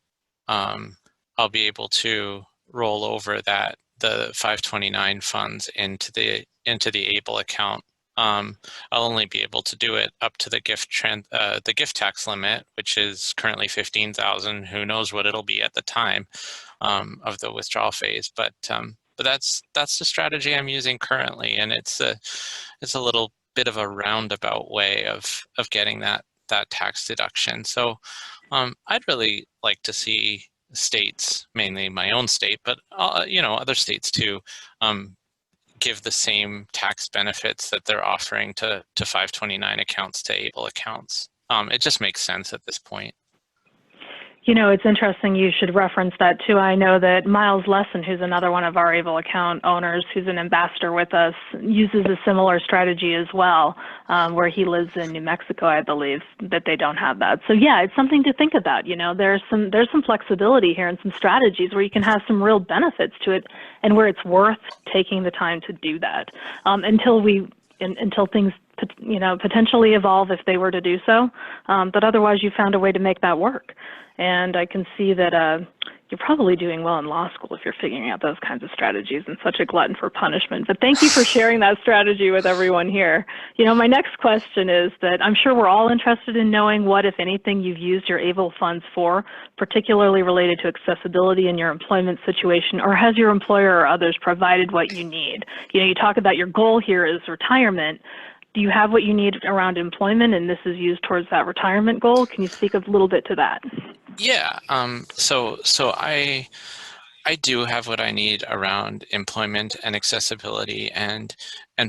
I'll be able to roll over the 529 funds into the ABLE account. I'll only be able to do it up to the gift tax limit, which is currently $15,000. Who knows what it'll be at the time of the withdrawal phase? But that's the strategy I'm using currently, and it's a little bit of a roundabout way of getting that tax deduction. So I'd really like to see states, mainly my own state, but other states too, give the same tax benefits that they're offering to 529 accounts to ABLE accounts. It just makes sense at this point. You know, it's interesting you should reference that too. I know that Miles Lesson, who's another one of our ABLE account owners, who's an ambassador with us, uses a similar strategy as well, where he lives in New Mexico, I believe, that they don't have that. So yeah, it's something to think about. You know, there's some flexibility here and some strategies where you can have some real benefits to it, and where it's worth taking the time to do that until things potentially evolve if they were to do so. But otherwise, you found a way to make that work. And I can see that you're probably doing well in law school if you're figuring out those kinds of strategies and such a glutton for punishment. But thank you for sharing that strategy with everyone here. My next question is that I'm sure we're all interested in knowing what, if anything, you've used your ABLE funds for, particularly related to accessibility in your employment situation, or has your employer or others provided what you need? You talk about your goal here is retirement. Do you have what you need around employment, and this is used towards that retirement goal? Can you speak a little bit to that? Yeah. So I do have what I need around employment and accessibility, and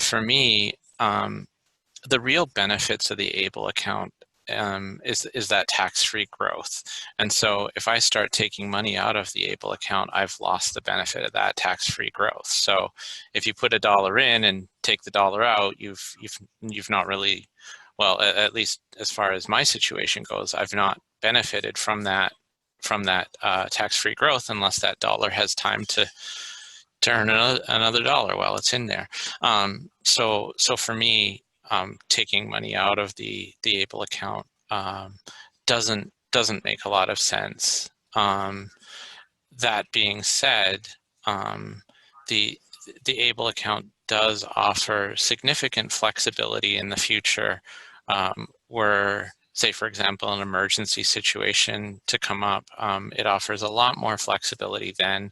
for me, the real benefits of the ABLE account is that tax-free growth. And so if I start taking money out of the ABLE account, I've lost the benefit of that tax-free growth. So if you put $1 in and take the $1 out, you've not really, well, at least as far as my situation goes, I've not benefited from that tax-free growth unless that dollar has time to earn another dollar while it's in there. So for me, taking money out of the ABLE account doesn't make a lot of sense. That being said, the ABLE account does offer significant flexibility in the future, where, say, for example, an emergency situation to come up, it offers a lot more flexibility than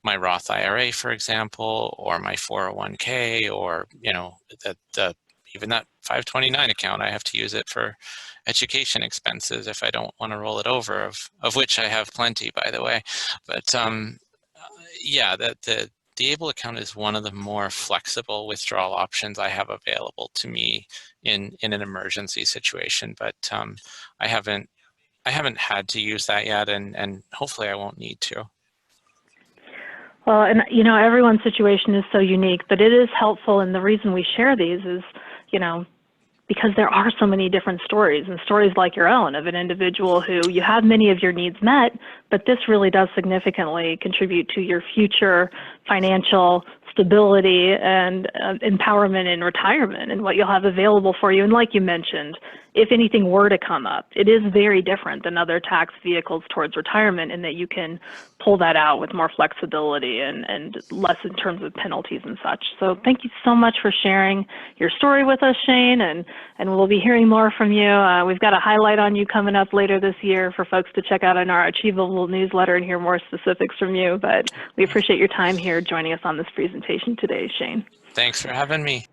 my Roth IRA, for example, or my 401k, or even that 529 account. I have to use it for education expenses if I don't want to roll it over, of which I have plenty, by the way. But yeah, the ABLE account is one of the more flexible withdrawal options I have available to me in an emergency situation. But I haven't had to use that yet, and hopefully I won't need to. Well, and everyone's situation is so unique, but it is helpful, and the reason we share these is, because there are so many different stories, and stories like your own of an individual who you have many of your needs met, but this really does significantly contribute to your future financial stability and empowerment in retirement and what you'll have available for you. And like you mentioned, if anything were to come up, it is very different than other tax vehicles towards retirement in that you can pull that out with more flexibility and less in terms of penalties and such. So thank you so much for sharing your story with us, Shane, and we'll be hearing more from you. We've got a highlight on you coming up later this year for folks to check out in our Achievable newsletter and hear more specifics from you, but we appreciate your time here joining us on this presentation today, Shane. Thanks for having me.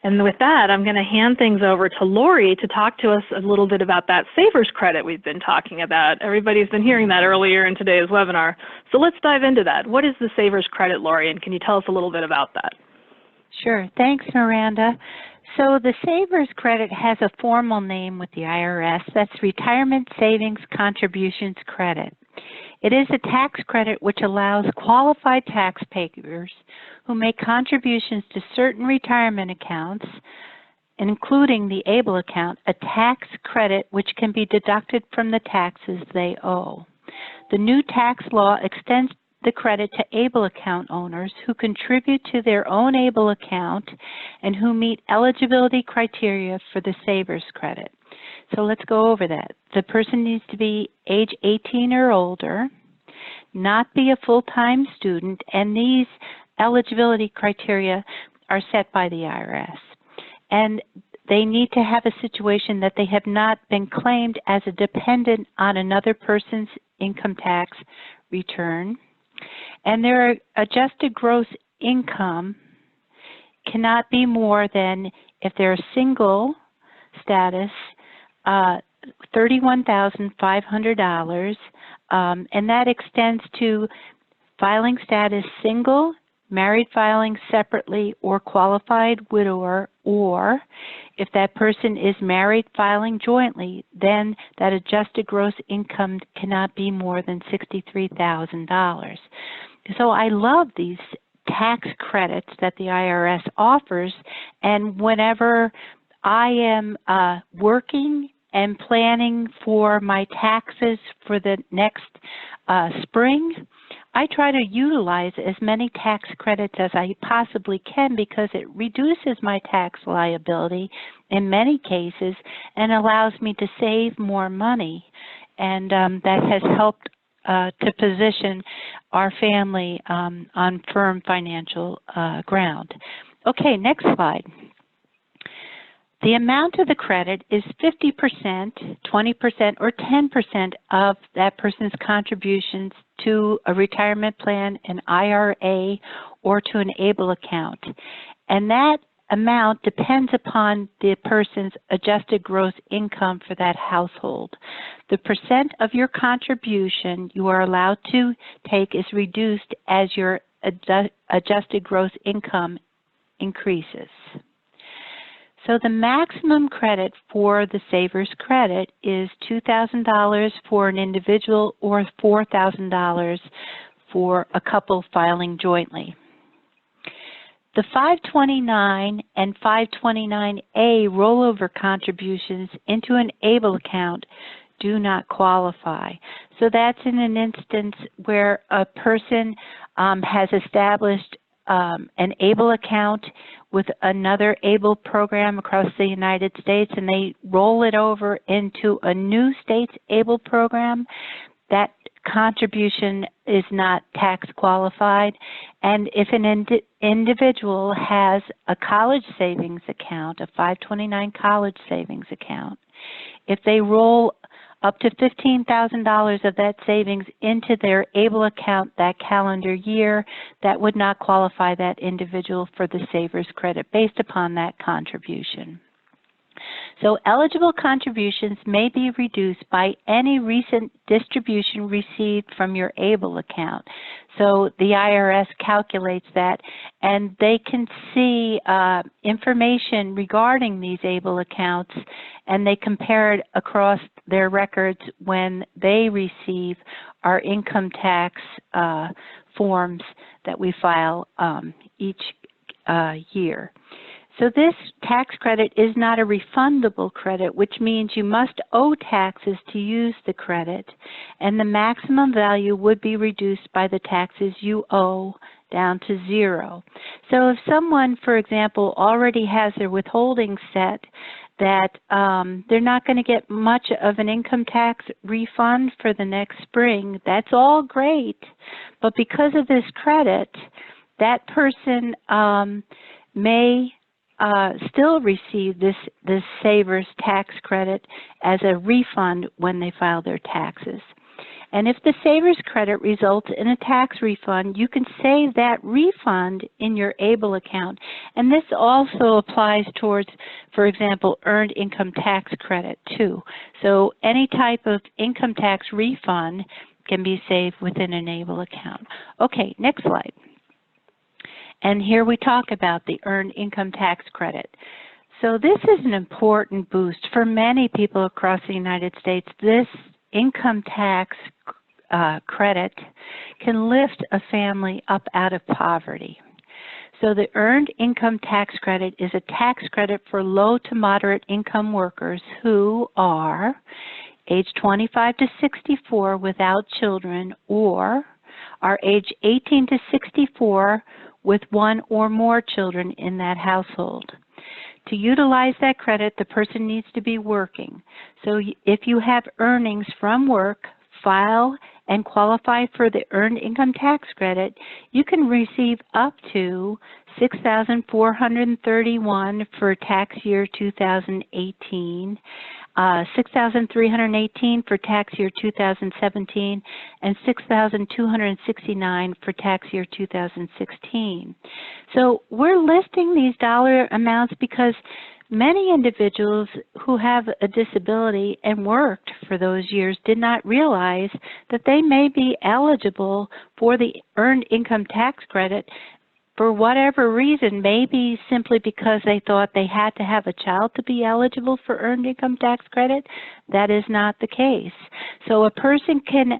And with that, I'm going to hand things over to Lori to talk to us a little bit about that Savers credit we've been talking about. Everybody's been hearing that earlier in today's webinar. So let's dive into that. What is the Savers credit, Lori, and can you tell us a little bit about that? Sure. Thanks, Miranda. So the Savers credit has a formal name with the IRS. That's Retirement Savings Contributions Credit. It is a tax credit which allows qualified taxpayers who make contributions to certain retirement accounts, including the ABLE account, a tax credit which can be deducted from the taxes they owe. The new tax law extends the credit to ABLE account owners who contribute to their own ABLE account and who meet eligibility criteria for the Savers credit. So let's go over that. The person needs to be age 18 or older, not be a full-time student, and these eligibility criteria are set by the IRS. And they need to have a situation that they have not been claimed as a dependent on another person's income tax return. And their adjusted gross income cannot be more than, if they're single status, $31,500, and that extends to filing status single, married filing separately, or qualified widower, or if that person is married filing jointly, then that adjusted gross income cannot be more than $63,000. So I love these tax credits that the IRS offers, and whenever I am working and planning for my taxes for the next spring, I try to utilize as many tax credits as I possibly can because it reduces my tax liability in many cases and allows me to save more money. And that has helped to position our family on firm financial ground. Okay, next slide. The amount of the credit is 50%, 20%, or 10% of that person's contributions to a retirement plan, an IRA, or to an ABLE account. And that amount depends upon the person's adjusted gross income for that household. The percent of your contribution you are allowed to take is reduced as your adjusted gross income increases. So the maximum credit for the Savers credit is $2,000 for an individual or $4,000 for a couple filing jointly. The 529 and 529A rollover contributions into an ABLE account do not qualify. So that's in an instance where a person has established an ABLE account with another ABLE program across the United States, and they roll it over into a new state's ABLE program. That contribution is not tax qualified. And if an individual has a college savings account, a 529 college savings account, if they roll up to $15,000 of that savings into their ABLE account that calendar year, that would not qualify that individual for the Savers credit based upon that contribution. So eligible contributions may be reduced by any recent distribution received from your ABLE account. So the IRS calculates that, and they can see information regarding these ABLE accounts, and they compare it across their records when they receive our income tax forms that we file each year. So this tax credit is not a refundable credit, which means you must owe taxes to use the credit, and the maximum value would be reduced by the taxes you owe down to zero. So if someone, for example, already has their withholding set that they're not going to get much of an income tax refund for the next spring, that's all great. But because of this credit, that person may still receive this Savers tax credit as a refund when they file their taxes. And if the Savers credit results in a tax refund, you can save that refund in your ABLE account. And this also applies towards, for example, earned income tax credit too. So any type of income tax refund can be saved within an ABLE account. Okay, next slide. And here we talk about the earned income tax credit. So this is an important boost for many people across the United States. This income tax credit can lift a family up out of poverty. So the earned income tax credit is a tax credit for low to moderate income workers who are age 25 to 64 without children, or are age 18 to 64 with one or more children in that household. To utilize that credit, the person needs to be working. So if you have earnings from work, file and qualify for the earned income tax credit, you can receive up to $6,431 for tax year 2018, $6,318 for tax year 2017, and $6,269 for tax year 2016. So we're listing these dollar amounts because many individuals who have a disability and worked for those years did not realize that they may be eligible for the earned income tax credit for whatever reason, maybe simply because they thought they had to have a child to be eligible for earned income tax credit. That is not the case. So a person can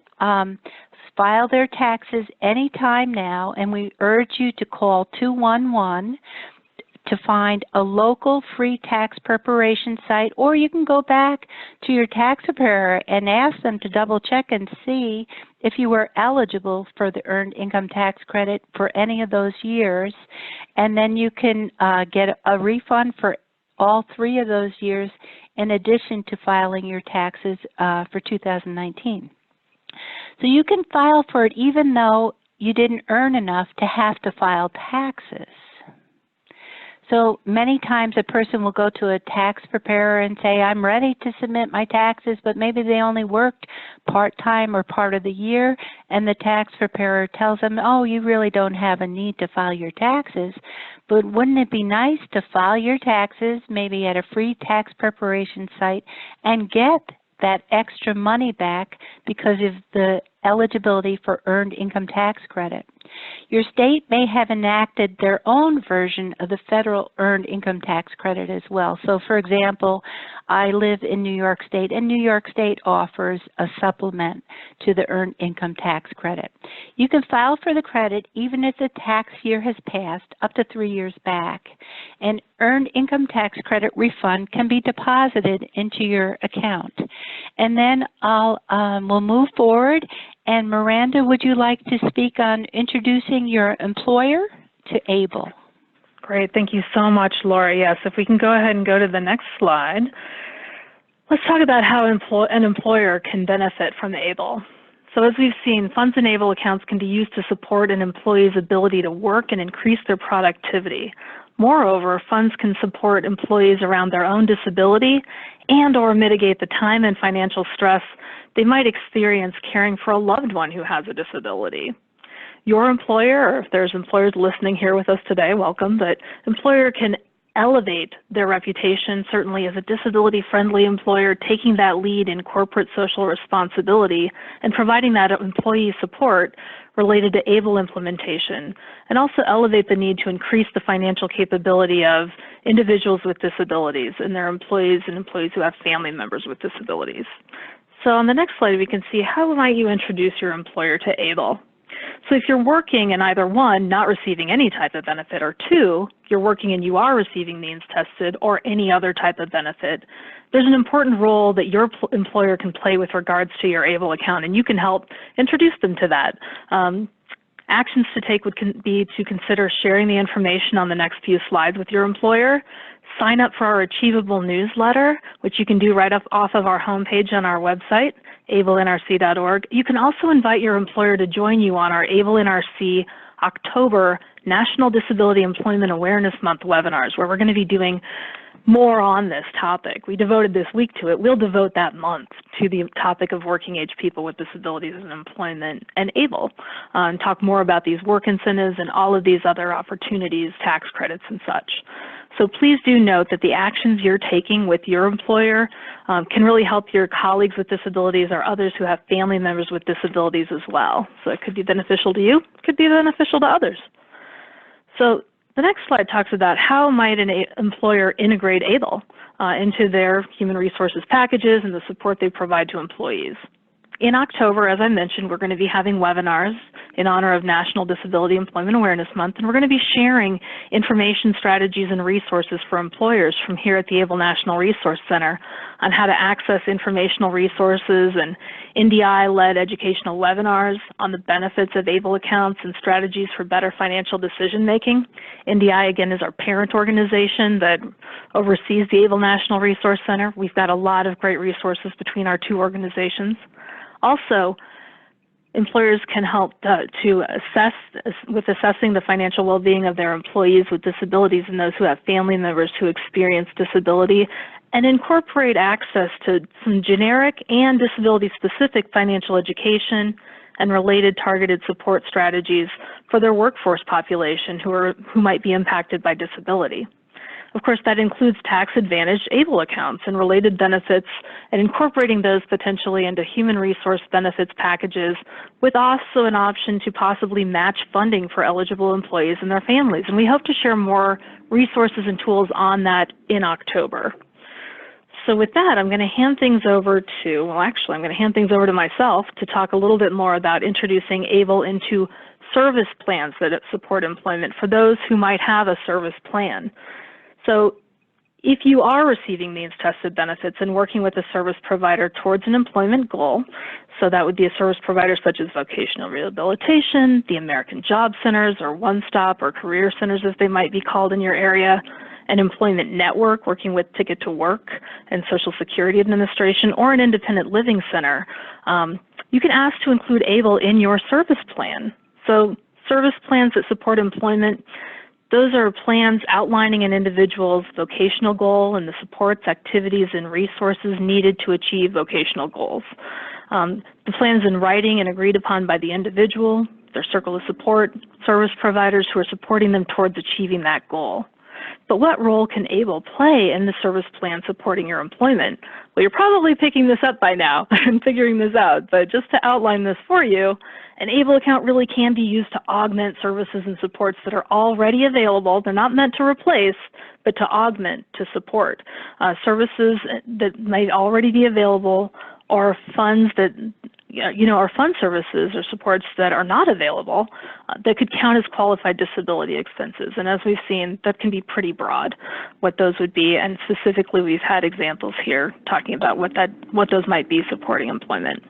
file their taxes anytime now, and we urge you to call 211 to find a local free tax preparation site, or you can go back to your tax preparer and ask them to double check and see if you were eligible for the Earned Income Tax Credit for any of those years, and then you can get a refund for all 3 of those years in addition to filing your taxes for 2019. So you can file for it even though you didn't earn enough to have to file taxes. So many times a person will go to a tax preparer and say, I'm ready to submit my taxes, but maybe they only worked part-time or part of the year, and the tax preparer tells them, oh, you really don't have a need to file your taxes. But wouldn't it be nice to file your taxes maybe at a free tax preparation site and get that extra money back because of the eligibility for Earned Income Tax Credit? Your state may have enacted their own version of the federal Earned Income Tax Credit as well. So for example, I live in New York State, and New York State offers a supplement to the Earned Income Tax Credit. You can file for the credit even if the tax year has passed up to 3 years back. An Earned Income Tax Credit refund can be deposited into your account. And then we'll move forward. And Miranda, would you like to speak on introducing your employer to ABLE? Great, thank you so much, Laura. Yes, if we can go ahead and go to the next slide. Let's talk about how an employer can benefit from the ABLE. So as we've seen, funds in ABLE accounts can be used to support an employee's ability to work and increase their productivity. Moreover, funds can support employees around their own disability and or mitigate the time and financial stress they might experience caring for a loved one who has a disability. Your employer, or if there's employers listening here with us today, welcome, but employer can elevate their reputation certainly as a disability-friendly employer, taking that lead in corporate social responsibility and providing that employee support related to ABLE implementation, and also elevate the need to increase the financial capability of individuals with disabilities and their employees and employees who have family members with disabilities. So on the next slide, we can see how might you introduce your employer to ABLE. So if you're working and either 1, not receiving any type of benefit, or 2, you're working and you are receiving means tested or any other type of benefit, there's an important role that your employer can play with regards to your ABLE account, and you can help introduce them to that. Actions to take would be to consider sharing the information on the next few slides with your employer, sign up for our Achievable newsletter, which you can do right off of our homepage on our website, ablenrc.org. You can also invite your employer to join you on our ABLE NRC October National Disability Employment Awareness Month webinars, where we're going to be doing more on this topic. We devoted this week to it. We'll devote that month to the topic of working age people with disabilities and employment and ABLE, and talk more about these work incentives and all of these other opportunities, tax credits and such. So please do note that the actions you're taking with your employer can really help your colleagues with disabilities or others who have family members with disabilities as well. So it could be beneficial to you, it could be beneficial to others. So the next slide talks about how might an employer integrate ABLE into their human resources packages and the support they provide to employees. In October, as I mentioned, we're going to be having webinars in honor of National Disability Employment Awareness Month, and we're going to be sharing information, strategies, and resources for employers from here at the ABLE National Resource Center on how to access informational resources and NDI-led educational webinars on the benefits of ABLE accounts and strategies for better financial decision-making. NDI, again, is our parent organization that oversees the ABLE National Resource Center. We've got a lot of great resources between our 2 organizations. Also, employers can help to assess with assessing the financial well-being of their employees with disabilities and those who have family members who experience disability, and incorporate access to some generic and disability-specific financial education and related targeted support strategies for their workforce population who might be impacted by disability. Of course, that includes tax-advantaged ABLE accounts and related benefits, and incorporating those potentially into human resource benefits packages, with also an option to possibly match funding for eligible employees and their families. And we hope to share more resources and tools on that in October. So with that, I'm going to hand things over to, well, actually, I'm going to hand things over to myself to talk a little bit more about introducing ABLE into service plans that support employment for those who might have a service plan. So if you are receiving means-tested benefits and working with a service provider towards an employment goal, so that would be a service provider such as vocational rehabilitation, the American Job Centers, or One Stop, or career centers as they might be called in your area, an employment network working with Ticket to Work and Social Security Administration, or an independent living center, you can ask to include ABLE in your service plan. So service plans that support employment, those are plans outlining an individual's vocational goal and the supports, activities, and resources needed to achieve vocational goals. The plan is in writing and agreed upon by the individual, their circle of support, service providers who are supporting them towards achieving that goal. But what role can ABLE play in the service plan supporting your employment? Well, you're probably picking this up by now and figuring this out, but just to outline this for you, an ABLE account really can be used to augment services and supports that are already available. They're not meant to replace, but to augment, to support. Services that might already be available, or funds that, or fund services or supports that are not available that could count as qualified disability expenses. And as we've seen, that can be pretty broad, what those would be. And specifically, we've had examples here talking about what those might be supporting employment.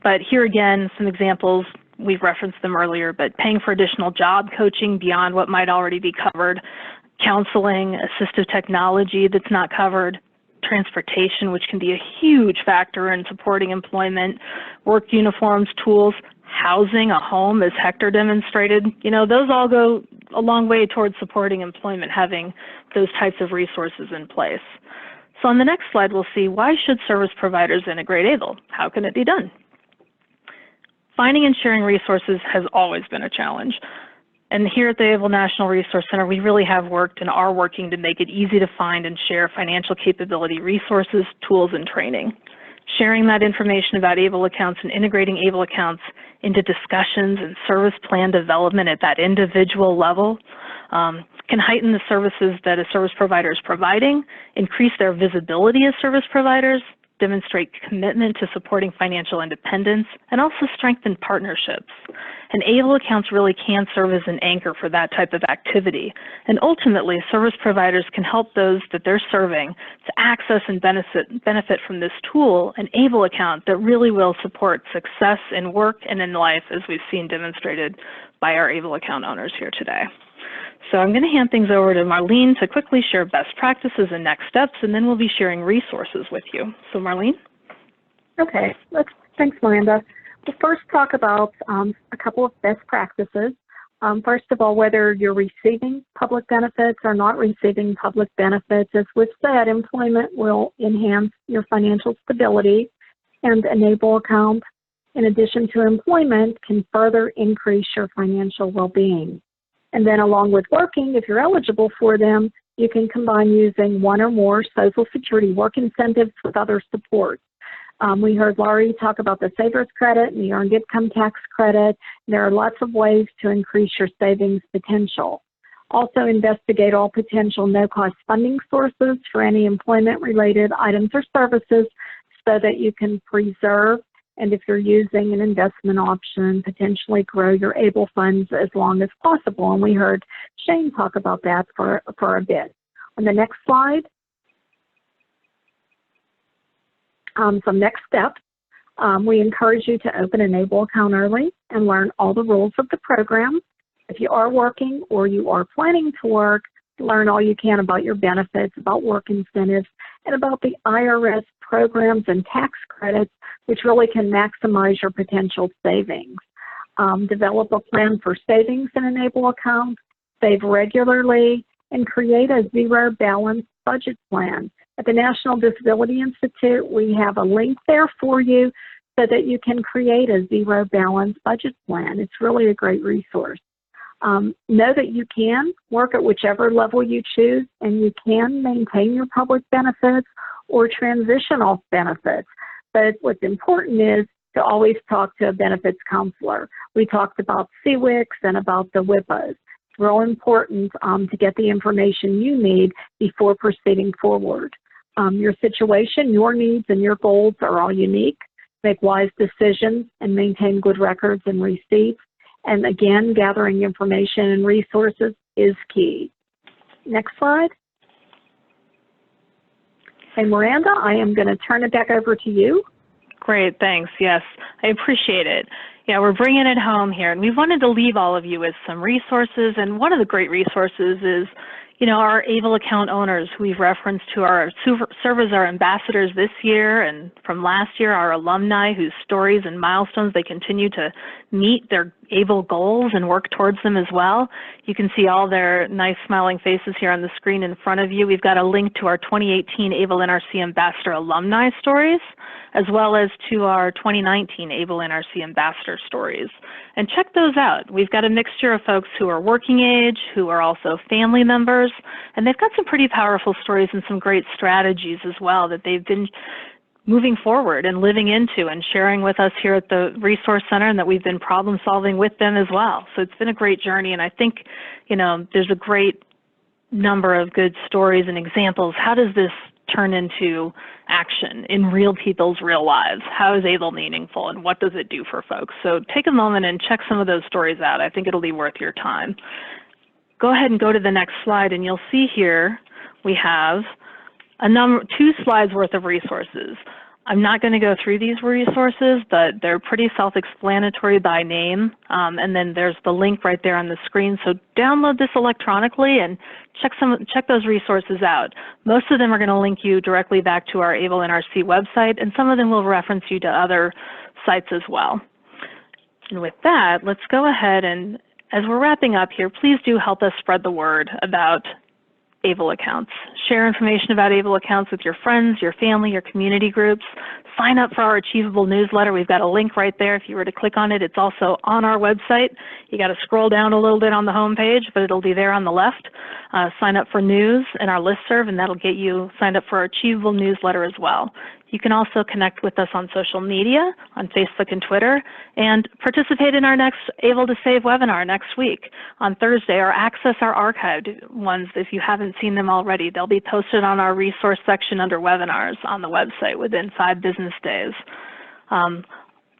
But here again, some examples, we've referenced them earlier, but paying for additional job coaching beyond what might already be covered, counseling, assistive technology that's not covered, transportation, which can be a huge factor in supporting employment, work uniforms, tools, housing, a home, as Hector demonstrated. Those all go a long way towards supporting employment, having those types of resources in place. So on the next slide, we'll see, why should service providers integrate ABLE? How can it be done? Finding and sharing resources has always been a challenge. And here at the ABLE National Resource Center, we really have worked and are working to make it easy to find and share financial capability resources, tools, and training. Sharing that information about ABLE accounts and integrating ABLE accounts into discussions and service plan development at that individual level can heighten the services that a service provider is providing, increase their visibility as service providers, demonstrate commitment to supporting financial independence, and also strengthen partnerships. And ABLE accounts really can serve as an anchor for that type of activity. And ultimately, service providers can help those that they're serving to access and benefit from this tool, an ABLE account that really will support success in work and in life, as we've seen demonstrated by our ABLE account owners here today. So I'm going to hand things over to Marlene to quickly share best practices and next steps, and then we'll be sharing resources with you. So Marlene? Okay, thanks, Miranda. We'll first talk about a couple of best practices. First of all, whether you're receiving public benefits or not receiving public benefits, as we've said, employment will enhance your financial stability, and an ABLE account, in addition to employment, can further increase your financial well-being. And then along with working, if you're eligible for them, you can combine using one or more Social Security work incentives with other supports. We heard Laurie talk about the Savers Credit and the Earned Income Tax Credit. There are lots of ways to increase your savings potential. Also investigate all potential no-cost funding sources for any employment-related items or services so that you can preserve, and if you're using an investment option, potentially grow your ABLE funds as long as possible. And we heard Shane talk about that for a bit. On the next slide, some next steps. We encourage you to open an ABLE account early and learn all the rules of the program. If you are working or you are planning to work, learn all you can about your benefits, about work incentives, and about the IRS programs and tax credits, which really can maximize your potential savings. Develop a plan for savings in an ABLE account, save regularly, and create a zero balance budget plan. At the National Disability Institute, we have a link there for you so that you can create a zero balance budget plan. It's really a great resource. Know that you can work at whichever level you choose, and you can maintain your public benefits or transition off benefits. But what's important is to always talk to a benefits counselor. We talked about CWICs and about the WIPAs. It's real important to get the information you need before proceeding forward. Your situation, your needs, and your goals are all unique. Make wise decisions and maintain good records and receipts. And again, gathering information and resources is key. Next slide. And Miranda, I am going to turn it back over to you. Great, thanks. Yes, I appreciate it. Yeah, we're bringing it home here, and we wanted to leave all of you with some resources, and one of the great resources is, you know, our ABLE account owners who we've referenced to serve as our ambassadors this year, and from last year, our alumni whose stories and milestones they continue to meet their ABLE goals and work towards them as well. You can see all their nice smiling faces here on the screen in front of you. We've got a link to our 2018 ABLE NRC Ambassador alumni stories, as well as to our 2019 ABLE NRC Ambassador stories. And check those out. We've got a mixture of folks who are working age, who are also family members, and they've got some pretty powerful stories and some great strategies as well that they've been moving forward and living into and sharing with us here at the Resource Center, and that we've been problem solving with them as well. So it's been a great journey, and I think, you know, there's a great number of good stories and examples. How does this turn into action in real people's real lives? How is ABLE meaningful, and what does it do for folks? So take a moment and check some of those stories out. I think it'll be worth your time. Go ahead and go to the next slide, and you'll see here we have two slides worth of resources. I'm not going to go through these resources, but they're pretty self-explanatory by name, and then there's the link right there on the screen. So download this electronically and check those resources out. Most of them are going to link you directly back to our ABLE NRC website, and some of them will reference you to other sites as well. And with that, let's go ahead and, as we're wrapping up here, please do help us spread the word about ABLE accounts. Share information about ABLE accounts with your friends, your family, your community groups. Sign up for our Achievable newsletter. We've got a link right there. If you were to click on it, it's also on our website. You got to scroll down a little bit on the home page, but it'll be there on the left. Sign up for news in our listserv, and that'll get you signed up for our Achievable newsletter as well. You can also connect with us on social media, on Facebook and Twitter, and participate in our next Able to Save webinar next week on Thursday, or access our archived ones if you haven't seen them already. They'll be posted on our resource section under webinars on the website within 5 business days.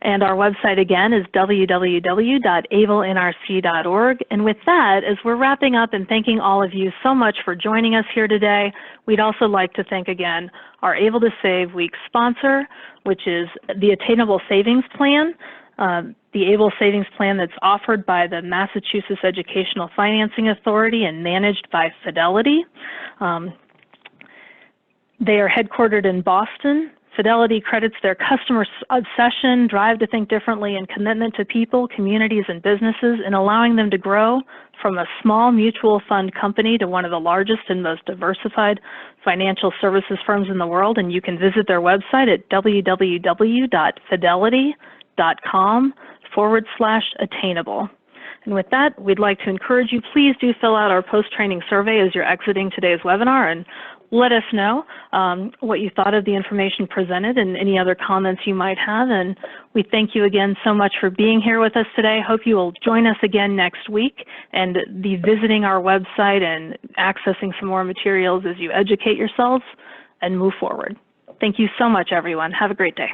And our website again is www.ablenrc.org. And with that, as we're wrapping up and thanking all of you so much for joining us here today, we'd also like to thank again our Able to Save Week sponsor, which is the Attainable Savings Plan, the ABLE Savings Plan that's offered by the Massachusetts Educational Financing Authority and managed by Fidelity. They are headquartered in Boston. Fidelity credits their customer obsession, drive to think differently, and commitment to people, communities, and businesses in allowing them to grow from a small mutual fund company to one of the largest and most diversified financial services firms in the world. And you can visit their website at www.fidelity.com/attainable. And with that, we'd like to encourage you, please do fill out our post-training survey as you're exiting today's webinar, and let us know what you thought of the information presented and any other comments you might have. And we thank you again so much for being here with us today. Hope you will join us again next week and be visiting our website and accessing some more materials as you educate yourselves and move forward. Thank you so much, everyone. Have a great day.